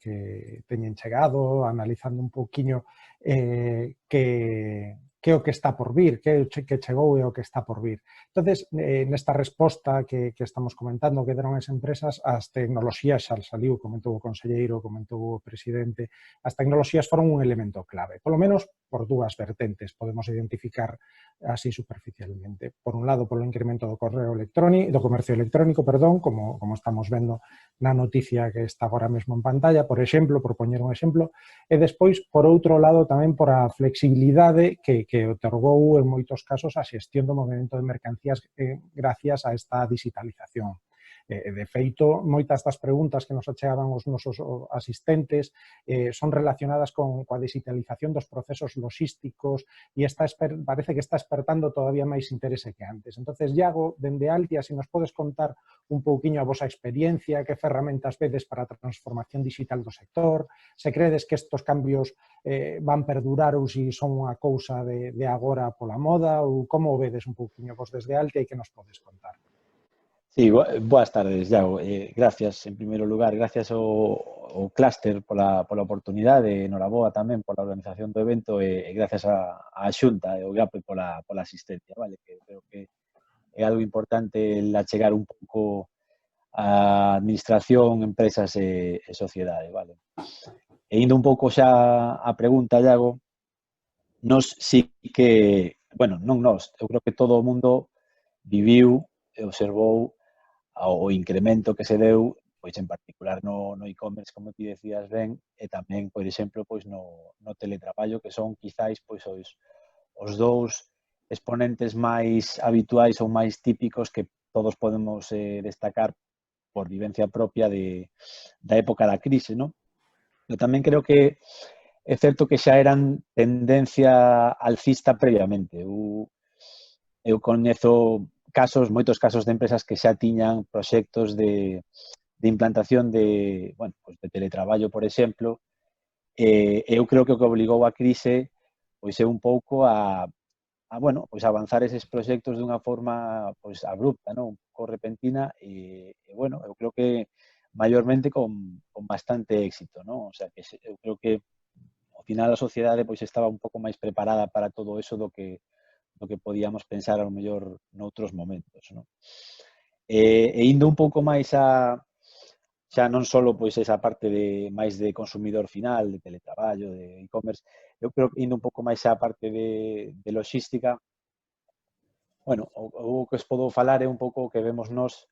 teñen chegado, analizando un poquinho que o que está por vir, que chegou e o que está por vir. Entonces, nesta resposta que estamos comentando, que deron as empresas, as tecnoloxías, xa saliu, comentou o conselleiro, comentou o presidente, as tecnoloxías foron un elemento clave, polo menos por dúas vertentes, podemos identificar así superficialmente. Por un lado, polo incremento do comercio electrónico, como estamos vendo na noticia que está agora mesmo en pantalla, por exemplo, por poñer un exemplo, e despois, por outro lado, tamén por a flexibilidade que otorgou en moitos casos a xestión do movimento de mercancías gracias a esta digitalización. De feito, moitas das preguntas que nos achegaban os nosos asistentes son relacionadas coa digitalización dos procesos logísticos e parece que está despertando todavía máis interese que antes. Entonces, Iago, dende Altia, se nos podes contar un pouquiño a vosa experiencia, que ferramentas vedes para a transformación digital do sector, se credes que estos cambios van perdurar ou se son unha cousa de agora pola moda, ou como vedes un pouquiño vos desde Altia e que nos podes contar? Sí, boas tardes, Iago. Gracias, en primeiro lugar, gracias ao Cluster pola oportunidade, enhoraboa tamén pola organización do evento e gracias á Xunta e ao GAPE pola asistencia, vale? Que creo que é algo importante el achegar un pouco a administración, empresas e sociedade, vale? E indo un pouco xa a pregunta, Iago, nos sí que, bueno, non nós, eu creo que todo o mundo viviu e observou o incremento que se deu, pois en particular no e-commerce, como ti decías ben, e tamén, por exemplo, pois no teletraballo, que son quizáis pois os dous exponentes máis habituais ou máis típicos que todos podemos destacar por vivencia propia da época da crise, non? Eu tamén creo que é certo que xa eran tendencia alcista previamente. Eu coñezo moitos casos de empresas que xa tiñan proxectos de implantación de teletraballo, por exemplo, e eu creo que o que obligou a crise pois é un pouco a avanzar eses proxectos dunha forma pois abrupta, non? Un pouco repentina e eu creo que maiormente con bastante éxito, non? O sea, que eu creo que ao final a sociedade pois estaba un pouco máis preparada para todo eso do que podíamos pensar ao mellor noutros momentos, non? E indo un pouco máis xa non só pois esa parte máis de consumidor final, de teletraballo, de e-commerce, eu creo que indo un pouco máis á parte de logística, o que os podo falar é un pouco o que vemos nós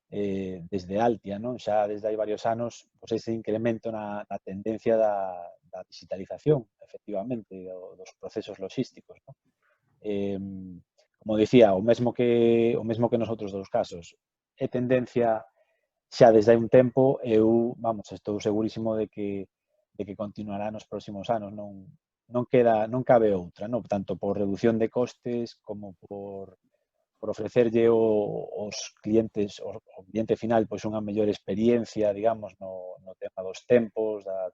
desde Altia, non? Xa desde hai varios anos, pois ese incremento na tendencia da digitalización, efectivamente, dos procesos logísticos, non? Como dicía, o mesmo que nos outros dous casos, é tendencia xa desde hai un tempo, estou segurísimo de que continuará nos próximos anos, non cabe outra, non? Tanto por reducción de costes como por ofrecerlle aos clientes, ao cliente final, pois unha mellor experiencia, digamos, no tema dos tempos, da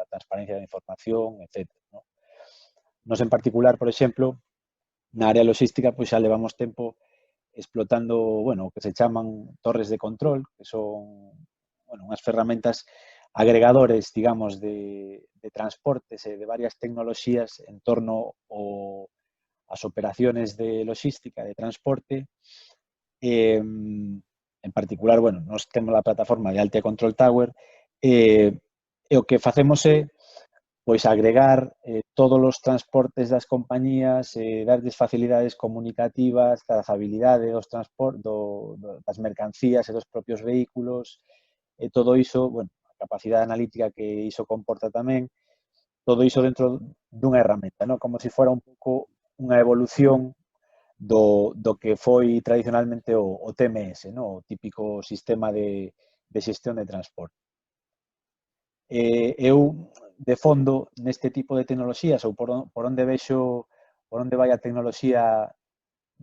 transparencia da información, etc. Nos en particular, por exemplo, na área logística pois xa levamos tempo explotando, bueno, o que se chaman torres de control, que son, bueno, unhas ferramentas agregadores, digamos, de transportes e de varias tecnoloxías en torno ás operaciones de logística, de transporte. En particular, bueno, nós temos a plataforma de Altia Control Tower e o que facemos é pois agregar todos os transportes das compañías, darles facilidades comunicativas, trazabilidade das mercancías e dos propios vehículos, e todo iso, bueno, a capacidade analítica que iso comporta tamén, todo iso dentro dunha herramienta, ¿no? Como se fora un pouco unha evolución do que foi tradicionalmente o TMS, ¿no? O típico sistema de xestión de transporte. Eu, de fondo, neste tipo de tecnoloxías ou por onde vexo, por onde vai a tecnoloxía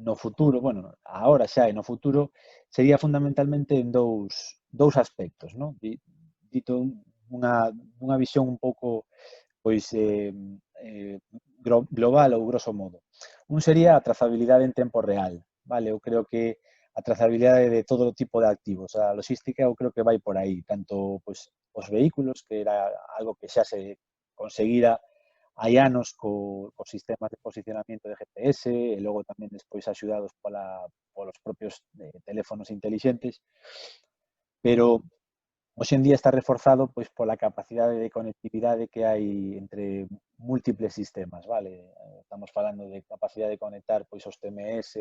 no futuro, bueno, agora xa e no futuro, sería fundamentalmente en dous aspectos, ¿no? Dito unha visión un pouco pois global ou grosso modo. Un sería a trazabilidade en tempo real, vale? Eu creo que a trazabilidade de todo tipo de activos. A logística eu creo que vai por aí, tanto pois os vehículos, que era algo que xa se conseguira hai anos cos sistemas de posicionamento de GPS e logo tamén despois axudados polos propios teléfonos intelixentes, pero hoxe en día está reforzado pois pola capacidade de conectividade que hai entre múltiples sistemas, vale? Estamos falando de capacidade de conectar pois os TMS,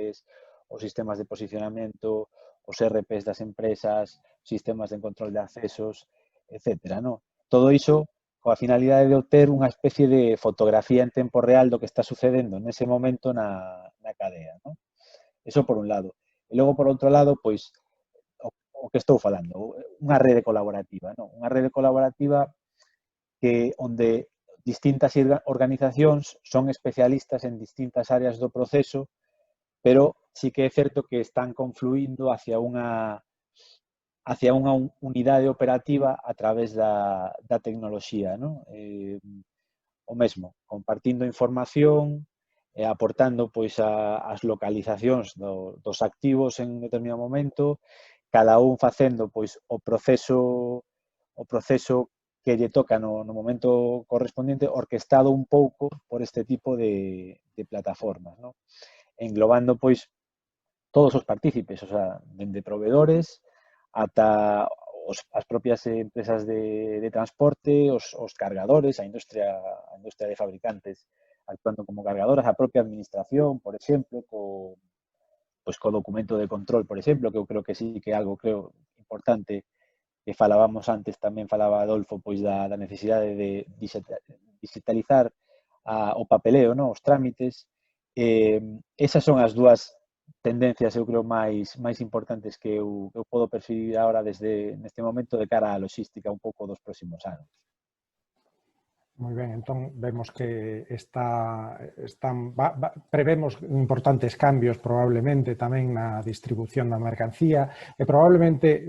os sistemas de posicionamento, os ERPs das empresas, sistemas de control de accesos, etcétera, ¿no? Todo iso coa finalidade de obter unha especie de fotografía en tempo real do que está sucedendo nese momento na cadea, ¿no? Eso por un lado. E logo, por outro lado, pois, o que estou falando, unha rede colaborativa, non? Unha rede colaborativa que onde distintas organizacións son especialistas en distintas áreas do proceso, pero sí que é certo que están confluindo hacia unha unidade operativa a través da tecnoloxía, non? O mesmo, compartindo información e aportando pois as localizacións dos activos en determinado momento, cada un facendo pois o proceso que lle toca no momento correspondiente, orquestado un pouco por este tipo de plataformas, ¿no? Englobando pois todos os partícipes, o sea, dende proveedores ata as propias empresas de transporte, os cargadores, a industria de fabricantes actuando como cargadoras, a propia administración, por exemplo, co documento de control, por exemplo, que eu creo que sí que é algo, creo, importante, que falábamos antes, tamén falaba Adolfo, pois da necesidade de digitalizar o papeleo, ¿no? Os trámites. Esas son as dúas tendencias, eu creo, máis importantes que eu podo percibir agora neste momento de cara á logística un pouco dos próximos anos. Moi ben, entón vemos que prevemos importantes cambios probablemente tamén na distribución da mercancía e probablemente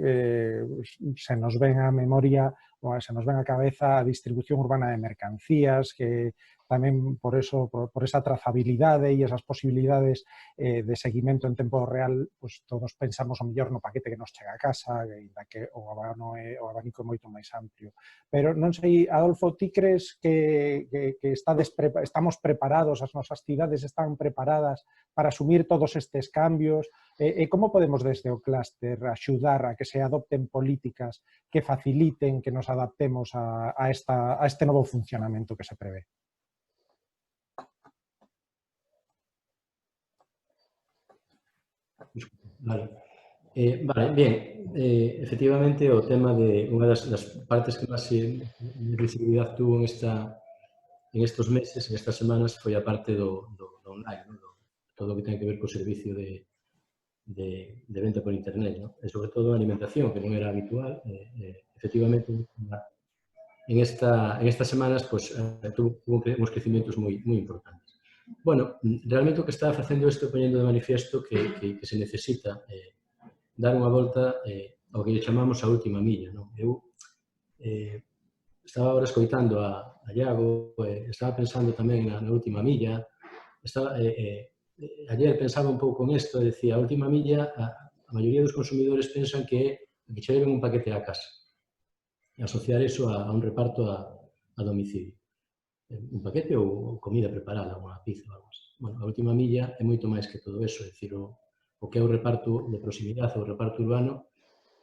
se nos ven a memoria ou se nos ven a cabeza a distribución urbana de mercancías que tamén por esa trazabilidade e esas posibilidades de seguimento en tempo real, pues todos pensamos o mellor no paquete que nos chega a casa, que o abanico é moito máis amplio. Pero non sei, Adolfo, ti crees que estamos preparados, as nosas cidades están preparadas para asumir todos estes cambios? E como podemos desde o clúster axudar a que se adopten políticas que faciliten que nos adaptemos a este novo funcionamento que se prevé? Vale. Bien. Efectivamente, o tema de unha das partes que máis visibilidade tuvo en estos meses, en estas semanas, foi a parte do online, ¿no? Todo o que ten que ver co servicio de venta por internet, ¿no? E sobre todo a alimentación, que non era habitual. Efectivamente, en estas semanas pues, tuvo uns crecimientos moi importantes. Bueno, realmente o que está facendo isto poñendo de manifiesto que se necesita dar unha volta ao que chamamos a última milla, non? Eu estaba agora escoitando a Iago, estaba pensando tamén na última milla, ayer pensaba un pouco en isto, e decía, a última milla, a maioría dos consumidores pensan que é que che leven un paquete á casa, e asociar iso a un reparto a domicilio. Un paquete ou comida preparada, unha pizza ou algo así. Bueno, a última milla é moito máis que todo eso, é dicir, o que é o reparto de proximidade, o reparto urbano,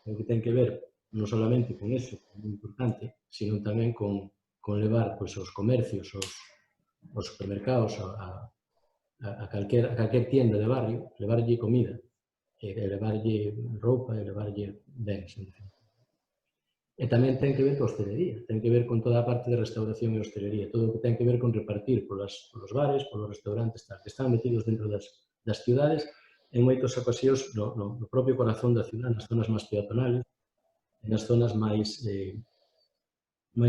o que ten que ver non solamente con eso, que é moi importante, sino tamén con levar pois, os comercios, os supermercados, a calquer tienda de barrio, levarlle comida, levarlle roupa e levarlle bens, en definitiva. E tamén ten que ver coa hostelería, ten que ver con toda a parte de restauración e hostelería, todo o que ten que ver con repartir polos bares, polos restaurantes, tal, que están metidos dentro das ciudades, en moitas ocasións no propio corazón da ciudad, nas zonas máis peatonales, e nas zonas máis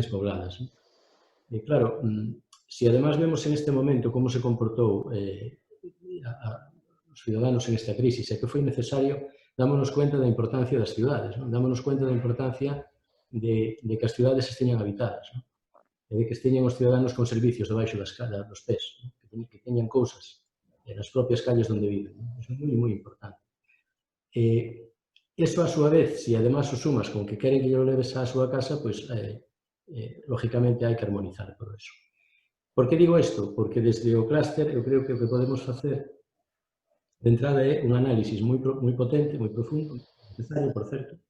pobladas. E claro, se además vemos en este momento como se comportou os ciudadanos en esta crisis e que foi necesario, dámonos cuenta da importancia das cidades, dámonos cuenta da importancia de que as cidades esteñan habitadas, e de que esteñan os ciudadanos con servicios debaixo dos pés, que teñan cousas nas propias calles onde viven. Iso é moi importante. Iso, a súa vez, se además o sumas con que queren que lo leves á súa casa, pois, lógicamente, hai que armonizar todo iso. Por que digo isto? Porque desde o clúster eu creo que o que podemos facer de entrada é un análisis moi potente, moi profundo, necesario, por certo,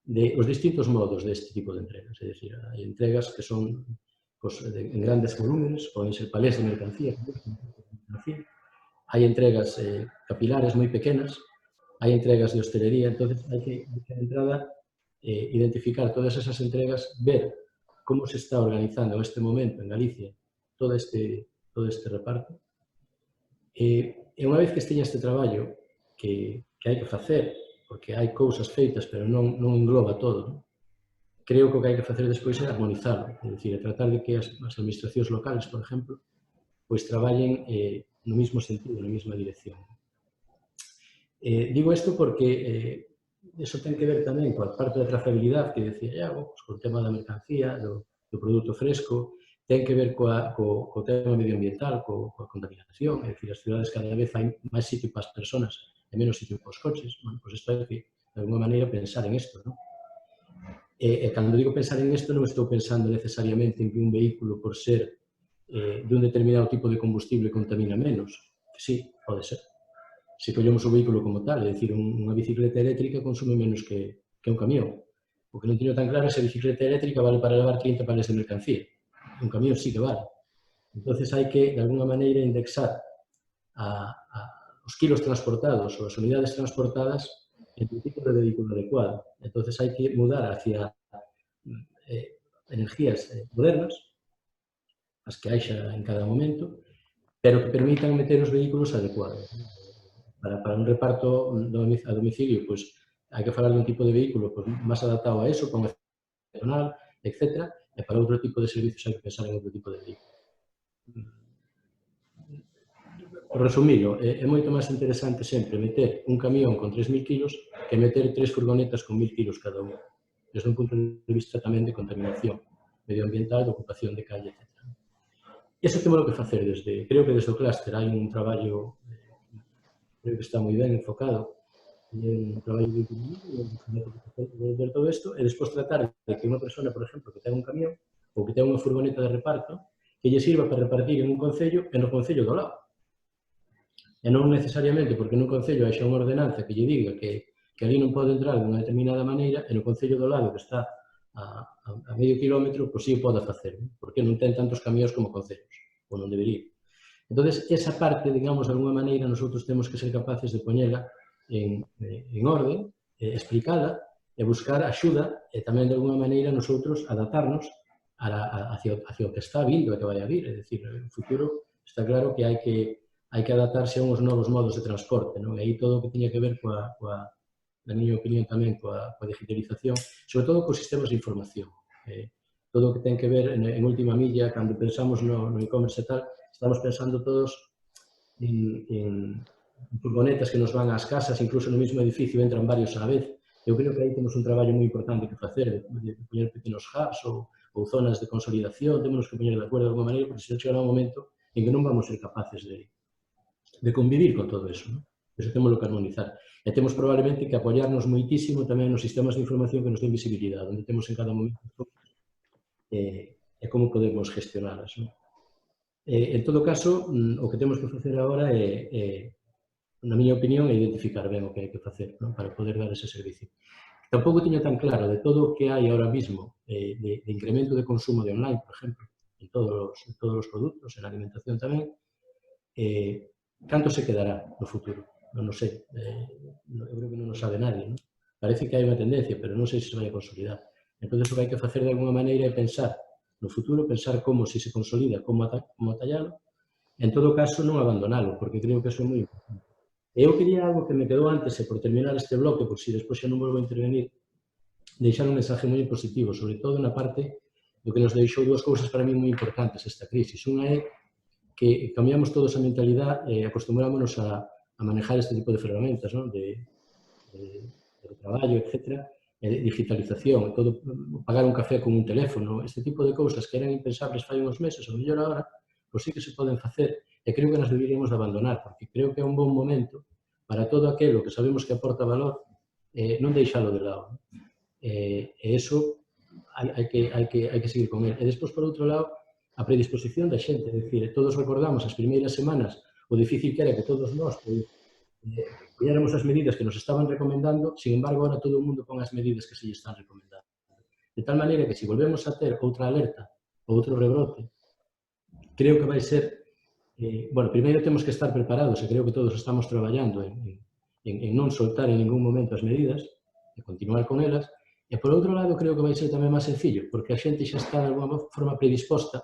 de os distintos modos deste tipo de entregas. É dicir, hai entregas que son en grandes volúmenes, poden ser palés de mercancía, hai entregas capilares moi pequenas, hai entregas de hostelería, entonces hai que, de entrada, identificar todas esas entregas, ver como se está organizando en este momento en Galicia todo este reparto. E unha vez que esteña este traballo que hai que facer, porque hai cousas feitas, pero non engloba todo, creo que o que hai que facer despois é armonizarlo, é dicir, tratar de que as administracións locales, por exemplo, pois traballen no mesmo sentido, na mesma dirección. Digo isto porque iso ten que ver tamén coa parte da trazabilidade que decía Iago, co tema da mercancía, do produto fresco, ten que ver co tema medioambiental, coa contaminación, é dicir, as cidades cada vez hai máis sitio para as persoas e menos sitio para os coches. Bueno, pois isto hai que, de alguma maneira, pensar en isto, non? E cando digo pensar en isto, non estou pensando necesariamente en que un vehículo, por ser de un determinado tipo de combustible, contamina menos. Sí, pode ser. Se collemos o vehículo como tal, é dicir, unha bicicleta eléctrica consume menos que un camión. O que non teño tan claro é se a bicicleta eléctrica vale para levar 30 palés de mercancía. Un camión sí que vale. Entón, hai que, de alguna maneira, indexar os kilos transportados ou as unidades transportadas en un tipo de vehículo adecuado. Entón, hai que mudar hacia energías modernas, as que haixa en cada momento, pero que permitan meter os vehículos adecuados. Para un reparto a domicilio, pois, hai que falar dun tipo de vehículo máis adaptado a eso, con estacional, etc. E para outro tipo de servicios hai que pensar en outro tipo de vehículo. Por resumilo, é moito máis interesante sempre meter un camión con 3.000 kilos que meter 3 furgonetas con 1.000 kilos cada unha, desde un punto de vista tamén de contaminación medioambiental, de ocupación de calle, etc. Iso temos que facer creo que desde o clúster hai un traballo, creo que está moi ben enfocado, un traballo de todo isto, e despois tratar de que unha persona, por exemplo, que ten un camión ou que ten unha furgoneta de reparto, que lle sirva para repartir en un concello e no concello do lado. E non necesariamente porque nun concello haixa unha ordenanza que lle diga que ali non pode entrar de unha determinada maneira e no concello do lado que está a medio kilómetro, pois sí o pode facer, porque non ten tantos camións como concellos, ou non debería. Entón, esa parte, digamos, de alguna maneira, nosotros temos que ser capaces de poñela en orden, explicala e buscar axuda e tamén, de alguna maneira, nosotros adaptarnos hacia o que está vindo e que vai a vir. É dicir, no futuro está claro que hai que adaptarse a uns novos modos de transporte, non? E aí todo o que tiña que ver na miña opinión tamén, coa digitalización, sobre todo cos sistemas de información. Todo o que ten que ver en última milla, cando pensamos no e-commerce e tal, estamos pensando todos en furgonetas que nos van ás casas, incluso no mesmo edificio entran varios á vez. Eu creo que aí temos un traballo moi importante que facer, de poñer pequenos hubs ou zonas de consolidación, temos que poñer de acordo de alguma maneira, porque se chega un momento en que non vamos ser capaces de convivir con todo eso, ¿no? Eso temos que armonizar. E temos probablemente que apoiarnos moitísimo tamén nos sistemas de información que nos den visibilidade, onde temos en cada momento e como podemos gestionalas, ¿no? En todo caso, o que temos que facer agora é, na miña opinión, é identificar ben o que hai que facer, ¿no? Para poder dar ese servicio. Tampouco teño tan claro de todo o que hai ahora mismo de incremento de consumo de online, por exemplo, en todos os produtos, en alimentación tamén, canto se quedará no futuro? Non o sei. Eu creo que non o sabe nadie, ¿no? Parece que hai unha tendencia, pero non sei se vai a consolidar. Entón, o que hai que facer de alguma maneira é pensar no futuro, pensar como se consolida, como atallalo, en todo caso non abandonalo, porque creo que eso é moi importante. Eu quería algo que me quedou antes, e por terminar este bloque, por si despois xa non volvo a intervenir, deixar un mensaje moi positivo, sobre todo na parte do que nos deixou dúas cousas para mí moi importantes esta crisis. Unha é que cambiamos todos a mentalidade e acostumbrámonos a manejar este tipo de ferramentas, ¿no? de traballo, etc., digitalización, todo, pagar un café con un teléfono, este tipo de cousas que eran impensables fai uns meses, ou mellor agora, pois sí que se poden facer, e creo que nos deberíamos de abandonar, porque creo que é un bon momento para todo aquilo que sabemos que aporta valor, non deixalo de lado. E iso hai que seguir con ele. E despois, por outro lado, a predisposición da xente, é dicir, todos recordamos as primeiras semanas o difícil que era que todos nós colléramos as medidas que nos estaban recomendando, sin embargo, ahora todo o mundo pon as medidas que se lle están recomendando. De tal maneira que, se volvemos a ter outra alerta ou outro rebrote, creo que vai ser... Bueno, primeiro temos que estar preparados, e creo que todos estamos traballando en non soltar en ningún momento as medidas, e continuar con elas, e, por outro lado, creo que vai ser tamén máis sencillo, porque a xente xa está, de alguma forma, predisposta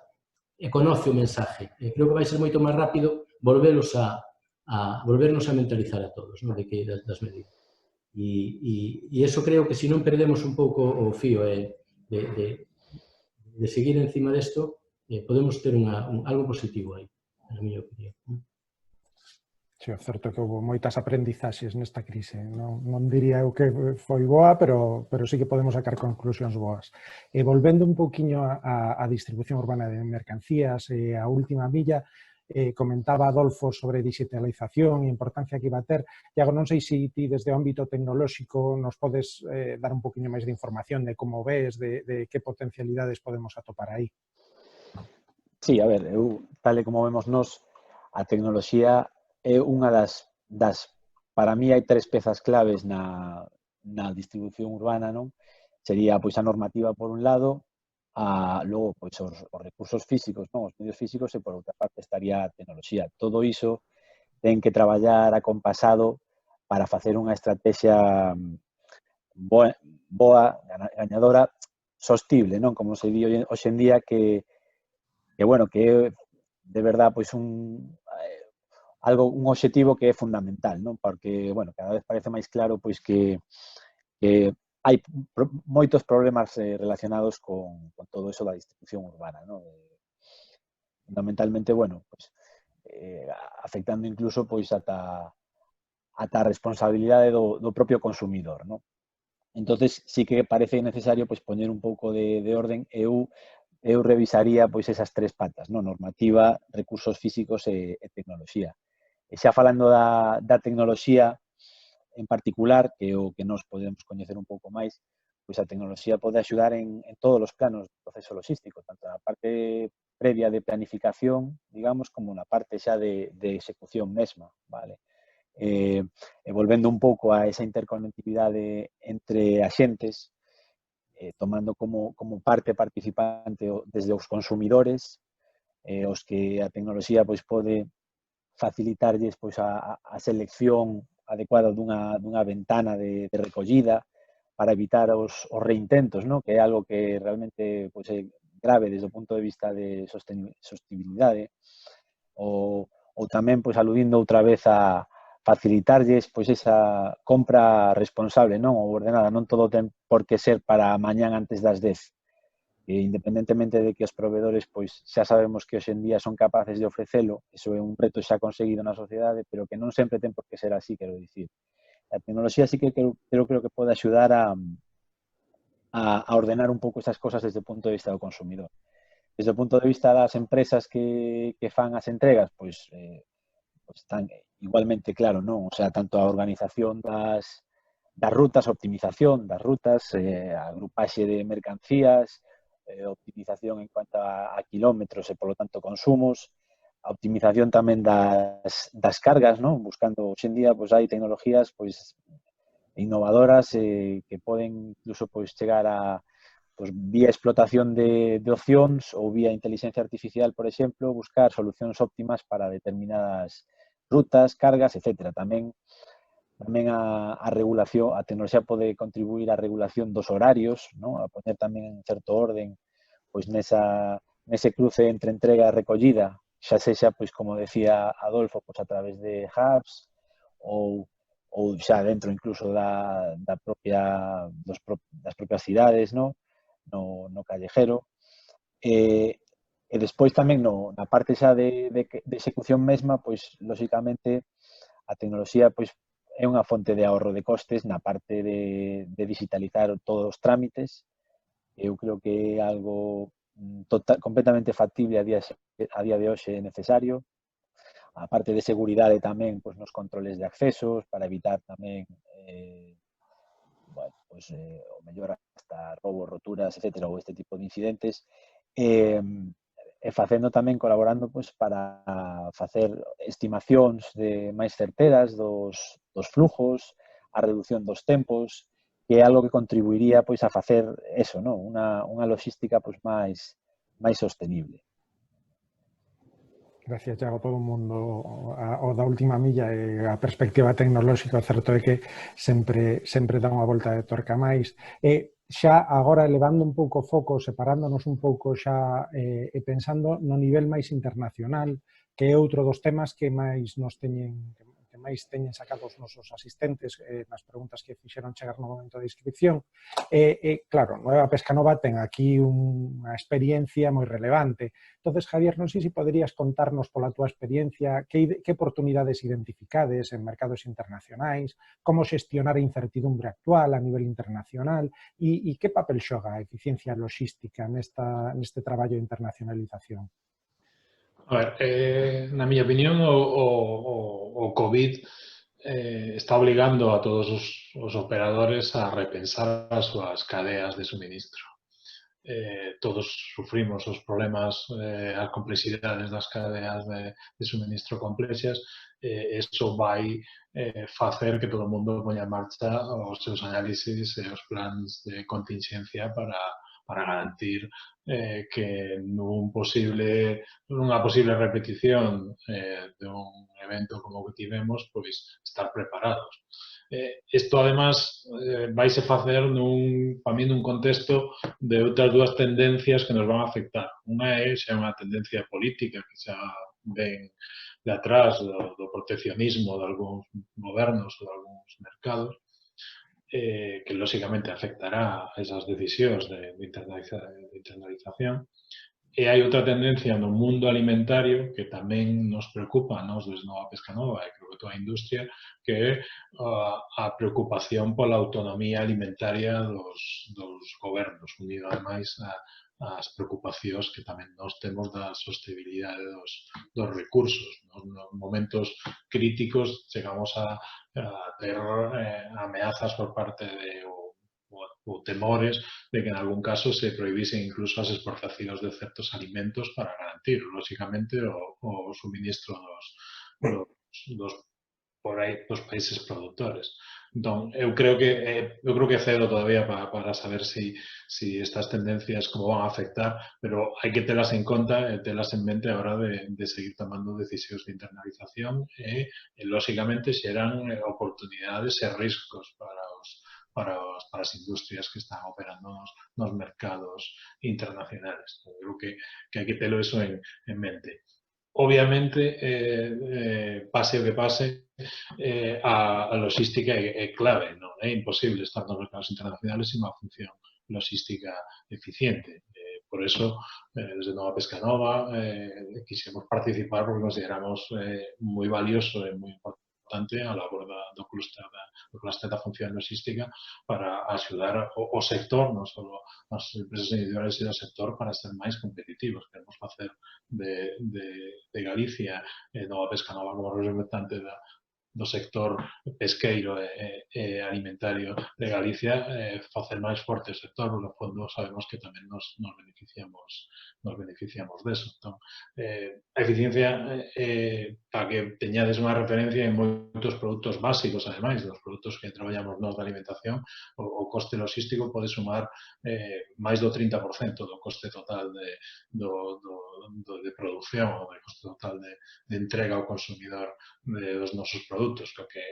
e conoce o mensaje. E creo que vai ser moito máis rápido volvernos a mentalizar a todos, ¿no? Das medidas. E eso creo que, se non perdemos un pouco o fío de seguir encima desto, podemos ter algo positivo aí, na miña opinión. Sí, é certo que houve moitas aprendizaxes nesta crise. Non diría eu que foi boa, pero sí que podemos sacar conclusións boas. E volvendo un pouquiño á distribución urbana de mercancías, a última milla, comentaba Adolfo sobre digitalización e a importancia que iba a ter. Iago, non sei se ti desde o ámbito tecnolóxico nos podes dar un pouquiño máis de información de como ves, de que potencialidades podemos atopar aí. Sí, a ver, tal e como vemos nós, a tecnoloxía é unha para mí hai tres pezas claves na distribución urbana, non? Sería pois a normativa por un lado, logo pois os recursos físicos, non? Os medios físicos, e por outra parte estaría a tecnoloxía. Todo iso ten que traballar acompasado para facer unha estrategia boa, gañadora, sostible, non? Como se di hoxe en día, que bueno, que é de verdad pois un obxectivo que é fundamental, non? Porque, bueno, cada vez parece máis claro pois que hai moitos problemas relacionados con todo eso da distribución urbana, non? Fundamentalmente, bueno, pois afectando incluso pois ata a responsabilidade do propio consumidor, non? Entonces, sí que parece necesario pois poñer un pouco de orden. Eu revisaría pois esas tres patas, non? Normativa, recursos físicos e tecnoloxía. E xa falando da tecnoloxía en particular, que é o que nós podemos coñecer un pouco máis, pois a tecnoloxía pode axudar en todos os planos do proceso logístico, tanto na parte previa de planificación, digamos, como na parte xa de execución mesma, vale? E volvendo un pouco a esa interconectividade entre axentes, tomando como parte participante desde os consumidores, os que a tecnoloxía pois pode facilitarlles pois a selección adecuada dunha ventana de recollida para evitar os reintentos, non? Que é algo que realmente pois é grave desde o punto de vista de sostenibilidade, ou tamén pois aludindo outra vez a facilitarlles pois esa compra responsable, non? Ou ordenada. Non todo ten por que ser para mañán antes das 10. Independentemente de que os proveedores pois xa sabemos que hoxe en día son capaces de ofrecelo, iso é un reto xa conseguido na sociedade, pero que non sempre ten por que ser así, quero dicir. A tecnoloxía sí que creo que pode axudar a ordenar un pouco esas cosas desde o punto de vista do consumidor. Desde o punto de vista das empresas que fan as entregas, pois pois están igualmente claro, non? O sea, tanto a organización das rutas, a optimización das rutas, a agrupaxe de mercancías, optimización en cuanto a kilómetros e, polo tanto, consumos, a optimización tamén das cargas, non? Buscando, hoxe en día, pois hai tecnologías pois innovadoras que poden incluso pois chegar a pois, vía explotación de opcións ou vía inteligencia artificial, por exemplo, buscar solucións óptimas para determinadas rutas, cargas, etc. Tamén a regulación, a tecnoloxía pode contribuir á regulación dos horarios, non? A poner tamén en certo orden pois nese cruce entre entrega e recollida, xa sexa, pois como decía Adolfo, pois a través de hubs ou xa dentro incluso das propias cidades, non? No callejero. E despois tamén na parte xa de execución mesma, pois, lóxicamente, a tecnoloxía pois, é unha fonte de ahorro de costes na parte de digitalizar todos os trámites. Eu creo que é algo completamente factible a día de hoxe é necesario. A parte de seguridade tamén pois, nos controles de accesos para evitar tamén o mellor hasta roubos, roturas, etc., ou este tipo de incidentes, e facendo tamén, colaborando pois, para facer estimacións máis certeras dos flujos, a reducción dos tempos, que é algo que contribuiría pois, a facer eso, non? Unha logística pois, máis sostenible. Gracias, Iago. Todo o mundo o da última milla e a perspectiva tecnolóxica, o certo é que sempre dá unha volta de torca máis. Xa agora elevando un pouco o foco, separándonos un pouco xa e pensando no nivel máis internacional, que é outro dos temas que máis teñen sacados os nosos asistentes nas preguntas que fixeron chegar no momento da inscripción. Claro, Nueva Pescanova ten aquí unha experiencia moi relevante. Entonces, Javier, non sei se poderías contarnos pola túa experiencia que oportunidades identificades en mercados internacionais, como xestionar a incertidumbre actual a nivel internacional e que papel xoga a eficiencia logística neste traballo de internacionalización. A ver, na miña opinión, o COVID está obligando a todos os operadores a repensar as súas cadeas de suministro. Todos sufrimos os problemas, as complexidades das cadeas de suministro complexas. Eso vai facer que todo o mundo poña en marcha os seus análisis e os plans de contingencia para garantir que nunha posible repetición dun evento como o que tivemos, pois estar preparados. Isto, además, vaise facer para mí nun contexto de outras dúas tendencias que nos van a afectar. Unha é xa unha tendencia política que xa ven de atrás do proteccionismo de algúns gobernos ou de algúns mercados, que lóxicamente afectará a esas decisións de internalización. E hai outra tendencia no mundo alimentario que tamén nos preocupa, nos desde Nova Pescanova e creo que toda a industria, que é a preocupación pola autonomía alimentaria dos gobernos, unido ademais ás preocupacións que tamén nós temos da sostenibilidade dos recursos. Nos momentos críticos chegamos a ter ameazas por parte ou temores de que en algún caso se prohibisen incluso as exportacións de certos alimentos para garantir, lóxicamente, o suministro dos países produtores. Entón, eu creo que é cedo todavía para saber si estas tendencias como van a afectar, pero hai que telas en conta e telas en mente a hora de seguir tomando decisións de internalización e lóxicamente, xeran oportunidades e riscos para as industrias que están operando nos mercados internacionales. Creo que hai que telo eso en mente. Obviamente, pase o que pase, a logística é clave, non? É imposible estar nos mercados internacionales sin unha función logística eficiente. Por eso, desde Nova Pescanova, quixemos participar porque consideramos moi valioso e moi importante importante a labor do clúster da función logística para axudar o sector, non só as empresas individuales e do sector, para ser máis competitivos. Queremos facer de Galicia Nova Pesca Nova como representante do sector pesqueiro e alimentario de Galicia, facer máis forte o sector, porque no fondo sabemos que tamén nos beneficiamos deso. Entón, a eficiencia, para que teñades unha referencia en moitos produtos básicos, ademais, dos produtos que traballamos nós de alimentación, o coste logístico pode sumar máis do 30% do coste total de produción, ou do coste total de entrega ao consumidor dos nosos produtos, que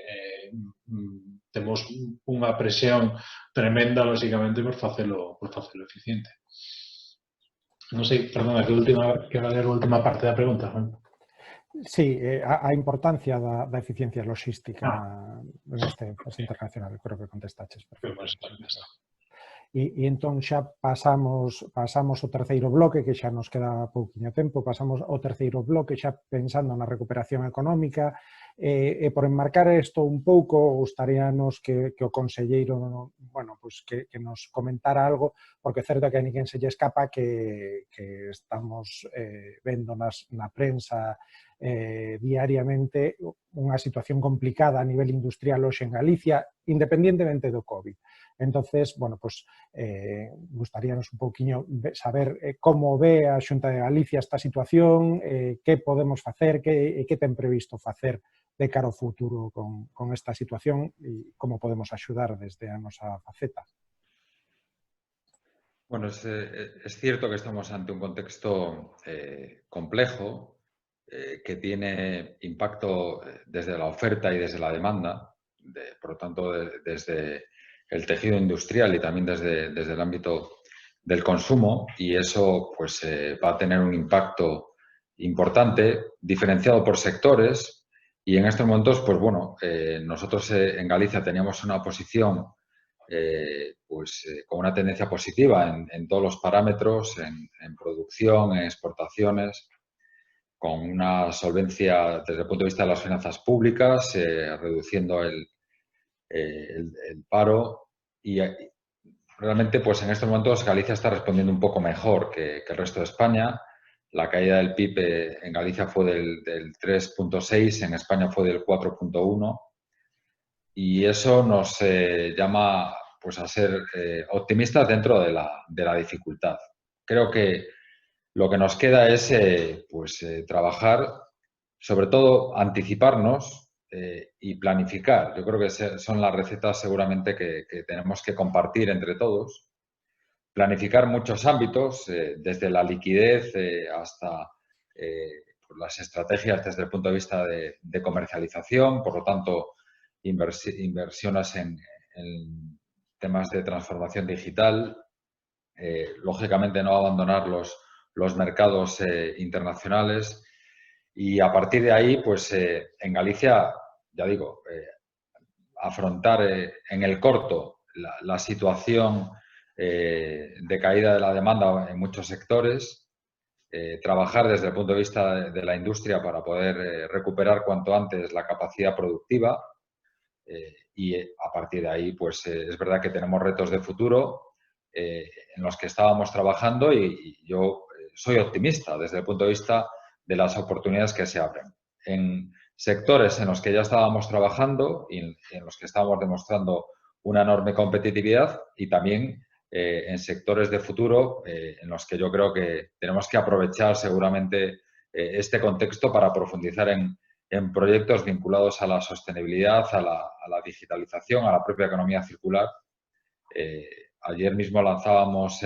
temos unha presión tremenda, lógicamente, por facelo eficiente. Non sei, perdona, que va a ler a última parte da pregunta, Juan. Sí, a importancia da eficiencia logística neste internacional, creo que contestaches perfectamente. E entón xa pasamos ao terceiro bloque, que xa nos queda pouquiño tempo, pasamos ao terceiro bloque xa pensando na recuperación económica, e por enmarcar isto un pouco, gustaríanos que o conselleiro, bueno, pues que nos comentara algo, porque é certo que a ninguén se lle escapa que estamos vendo na prensa diariamente unha situación complicada a nivel industrial hoxe en Galicia, independientemente do COVID. Entonces, bueno, pues gustaríanos un pouquiño saber como ve a Xunta de Galicia esta situación, que podemos facer, que ten previsto facer de cara ao futuro con esta situación e como podemos axudar desde a nosa faceta. Bueno, es cierto que estamos ante un contexto complejo, que tiene impacto desde la oferta y desde la demanda, por lo tanto, desde el tejido industrial y también desde el ámbito del consumo, y eso pues va a tener un impacto importante, diferenciado por sectores, y en estos momentos, pues bueno, nosotros en Galicia teníamos una posición con una tendencia positiva en todos los parámetros, en producción, en exportaciones, con una solvencia desde el punto de vista de las finanzas públicas, reduciendo el paro, y realmente pues en estos momentos Galicia está respondiendo un poco mejor que el resto de España. La caída del PIB en Galicia fue del 3,6, en España fue del 4,1, y eso nos llama pues a ser optimistas dentro de la dificultad. Creo que lo que nos queda es trabajar, sobre todo anticiparnos y planificar. Yo creo que son las recetas seguramente que tenemos que compartir entre todos. Planificar muchos ámbitos, desde la liquidez hasta las estrategias desde el punto de vista de comercialización, por lo tanto, inversiones en temas de transformación digital, lógicamente no abandonar los mercados internacionales, y a partir de ahí, pues en Galicia, ya digo, afrontar en el corto la situación de caída de la demanda en muchos sectores, trabajar desde el punto de vista de la industria para poder recuperar cuanto antes la capacidad productiva, y a partir de ahí, pues es verdad que tenemos retos de futuro en los que estábamos trabajando, y yo soy optimista desde el punto de vista de las oportunidades que se abren. En sectores en los que ya estábamos trabajando y en los que estábamos demostrando una enorme competitividad, y también en sectores de futuro en los que yo creo que tenemos que aprovechar seguramente este contexto para profundizar en proyectos vinculados a la sostenibilidad, a la digitalización, a la propia economía circular. Ayer mismo lanzábamos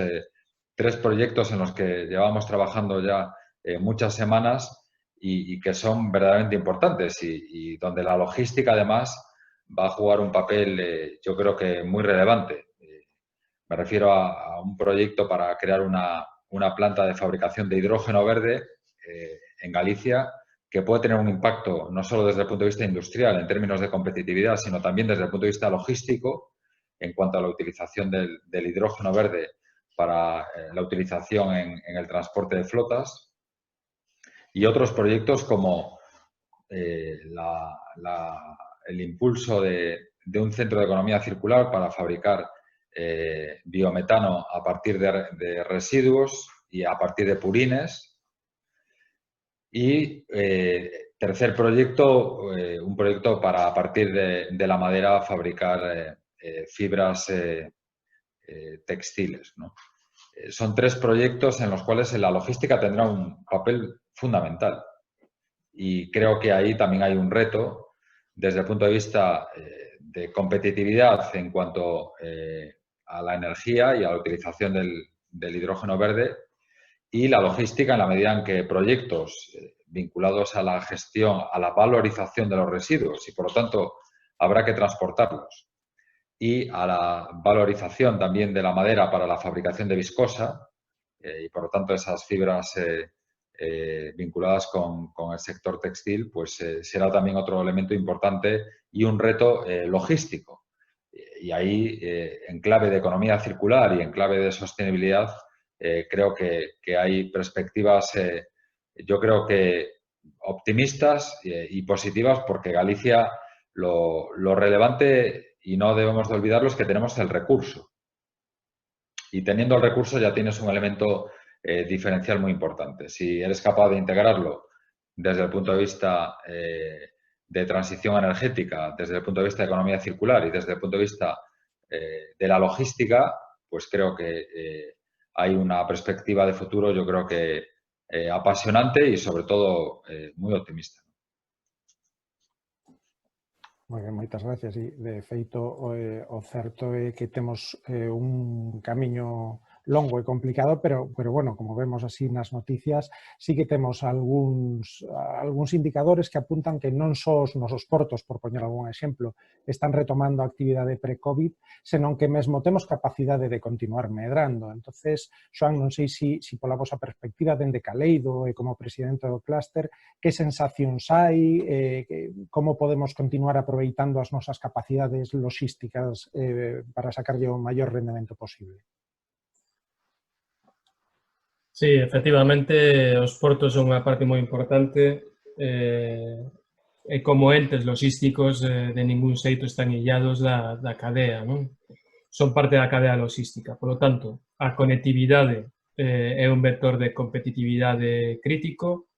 3 proyectos en los que llevamos trabajando ya muchas semanas y que son verdaderamente importantes, y donde la logística además va a jugar un papel yo creo que muy relevante. Me refiero a un proyecto para crear una planta de fabricación de hidrógeno verde en Galicia, que puede tener un impacto no solo desde el punto de vista industrial en términos de competitividad, sino también desde el punto de vista logístico, en cuanto a la utilización del hidrógeno verde para la utilización en el transporte de flotas, y otros proyectos como la el impulso de un centro de economía circular para fabricar biometano a partir de residuos y a partir de purines. Y tercer proyecto, un proyecto para a partir de la madera fabricar fibras textiles, ¿no? Son 3 proyectos en los cuales la logística tendrá un papel fundamental. Y creo que ahí también hay un reto desde el punto de vista de competitividad en cuanto a la energía y a la utilización del hidrógeno verde, y la logística en la medida en que proyectos vinculados a la gestión, a la valorización de los residuos, y por lo tanto habrá que transportarlos, y a la valorización también de la madera para la fabricación de viscosa, y por lo tanto esas fibras vinculadas con el sector textil, pues será también otro elemento importante y un reto logístico. Y ahí, en clave de economía circular y en clave de sostenibilidad, creo que hay perspectivas, yo creo que optimistas y positivas, porque Galicia lo relevante, y no debemos de olvidarlo, es que tenemos el recurso. Y teniendo el recurso ya tienes un elemento diferencial muy importante. Si eres capaz de integrarlo desde el punto de vista de transición energética, desde el punto de vista de economía circular y desde el punto de vista de la logística, pues creo que hay una perspectiva de futuro, yo creo que apasionante y sobre todo muy optimista. Moi ben, moitas gracias. E, de feito, o certo é que temos un camiño longo e complicado, pero bueno, como vemos así nas noticias, sí que temos algúns indicadores que apuntan que non só os nosos portos, por poñer algún exemplo, están retomando a actividade pre-COVID, senón que mesmo temos capacidade de continuar medrando. Entonces, Xoán, non sei se pola vosa perspectiva dende Caleido e como presidente do clúster, que sensacións hai, como podemos continuar aproveitando as nosas capacidades logísticas para sacarlle o maior rendemento posible. Sí, efectivamente, os portos son unha parte moi importante e como entes logísticos de ningún xeito están illados da cadea, non? Son parte da cadea logística. Por lo tanto, a conectividade é un vector de competitividade crítico.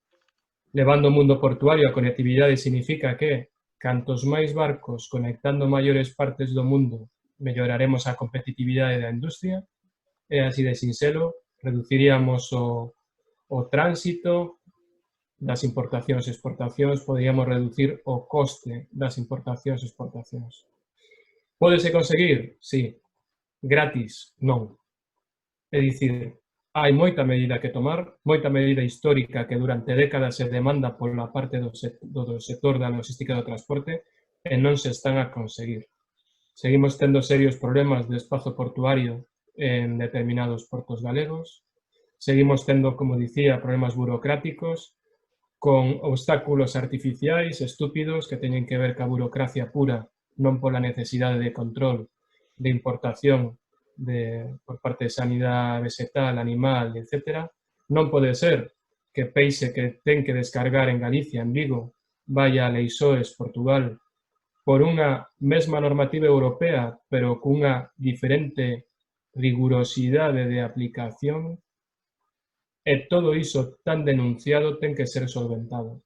Levando o mundo portuario, a conectividade significa que cantos máis barcos conectando maiores partes do mundo, melloraremos a competitividade da industria, e así de sinxelo, reduciríamos o tránsito das importacións e exportacións, poderíamos reducir o coste das importacións e exportacións. Pódese conseguir? Sí. Gratis? Non. É dicir, hai moita medida que tomar, moita medida histórica que durante décadas se demanda pola parte do sector da logística do transporte e non se están a conseguir. Seguimos tendo serios problemas de espazo portuario en determinados portos galegos. Seguimos tendo, como dicía, problemas burocráticos con obstáculos artificiais estúpidos que teñen que ver ca burocracia pura, non pola necesidade de control de importación por parte de sanidade vegetal, animal, etc. Non pode ser que peixe que ten que descargar en Galicia, en Vigo, vaya a Leixoes, Portugal, por unha mesma normativa europea, pero cunha diferente rigurosidade de aplicación, e todo iso tan denunciado ten que ser solventado.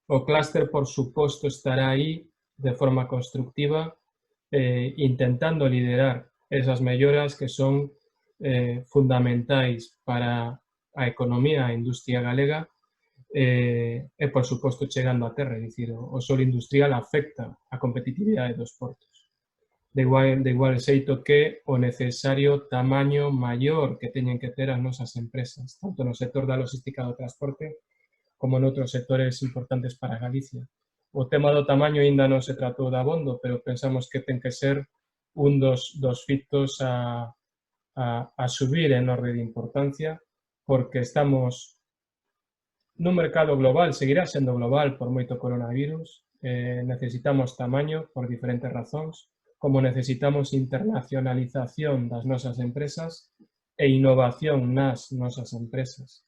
O clúster, por suposto, estará aí de forma constructiva intentando liderar esas melloras que son fundamentais para a economía e a industria galega e, por suposto, chegando a terra. É dicir, o solo industrial afecta a competitividade dos portos. De igual xeito que o necesario tamaño maior que teñen que ter as nosas empresas, tanto no sector da logística do transporte como noutros sectores importantes para Galicia. O tema do tamaño ainda non se tratou de abondo, pero pensamos que ten que ser un dos fitos a subir en orde de importancia, porque estamos nun mercado global, seguirá sendo global por moito coronavirus, necesitamos tamaño por diferentes razóns, como necesitamos internacionalización das nosas empresas e innovación nas nosas empresas.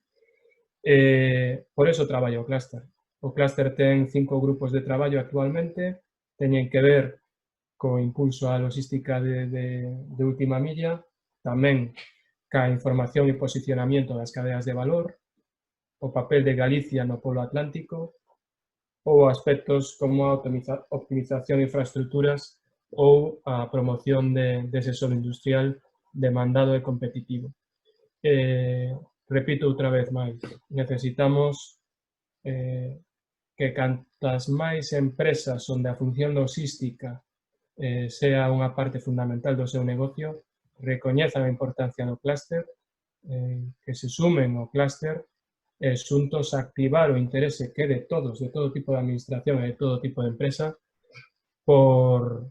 Por eso traballo o clúster. O clúster ten 5 grupos de traballo actualmente, teñen que ver co impulso á logística de última milla, tamén ca información e posicionamiento das cadeas de valor, o papel de Galicia no polo atlántico, ou aspectos como a optimización de infraestructuras ou a promoción dese solo industrial demandado e competitivo. Repito outra vez máis, necesitamos que cantas máis empresas onde a función logística sea unha parte fundamental do seu negocio, recoñezan a importancia do clúster, que se sumen ao clúster e xuntos activar o interese que de todos, de todo tipo de administración e de todo tipo de empresa, por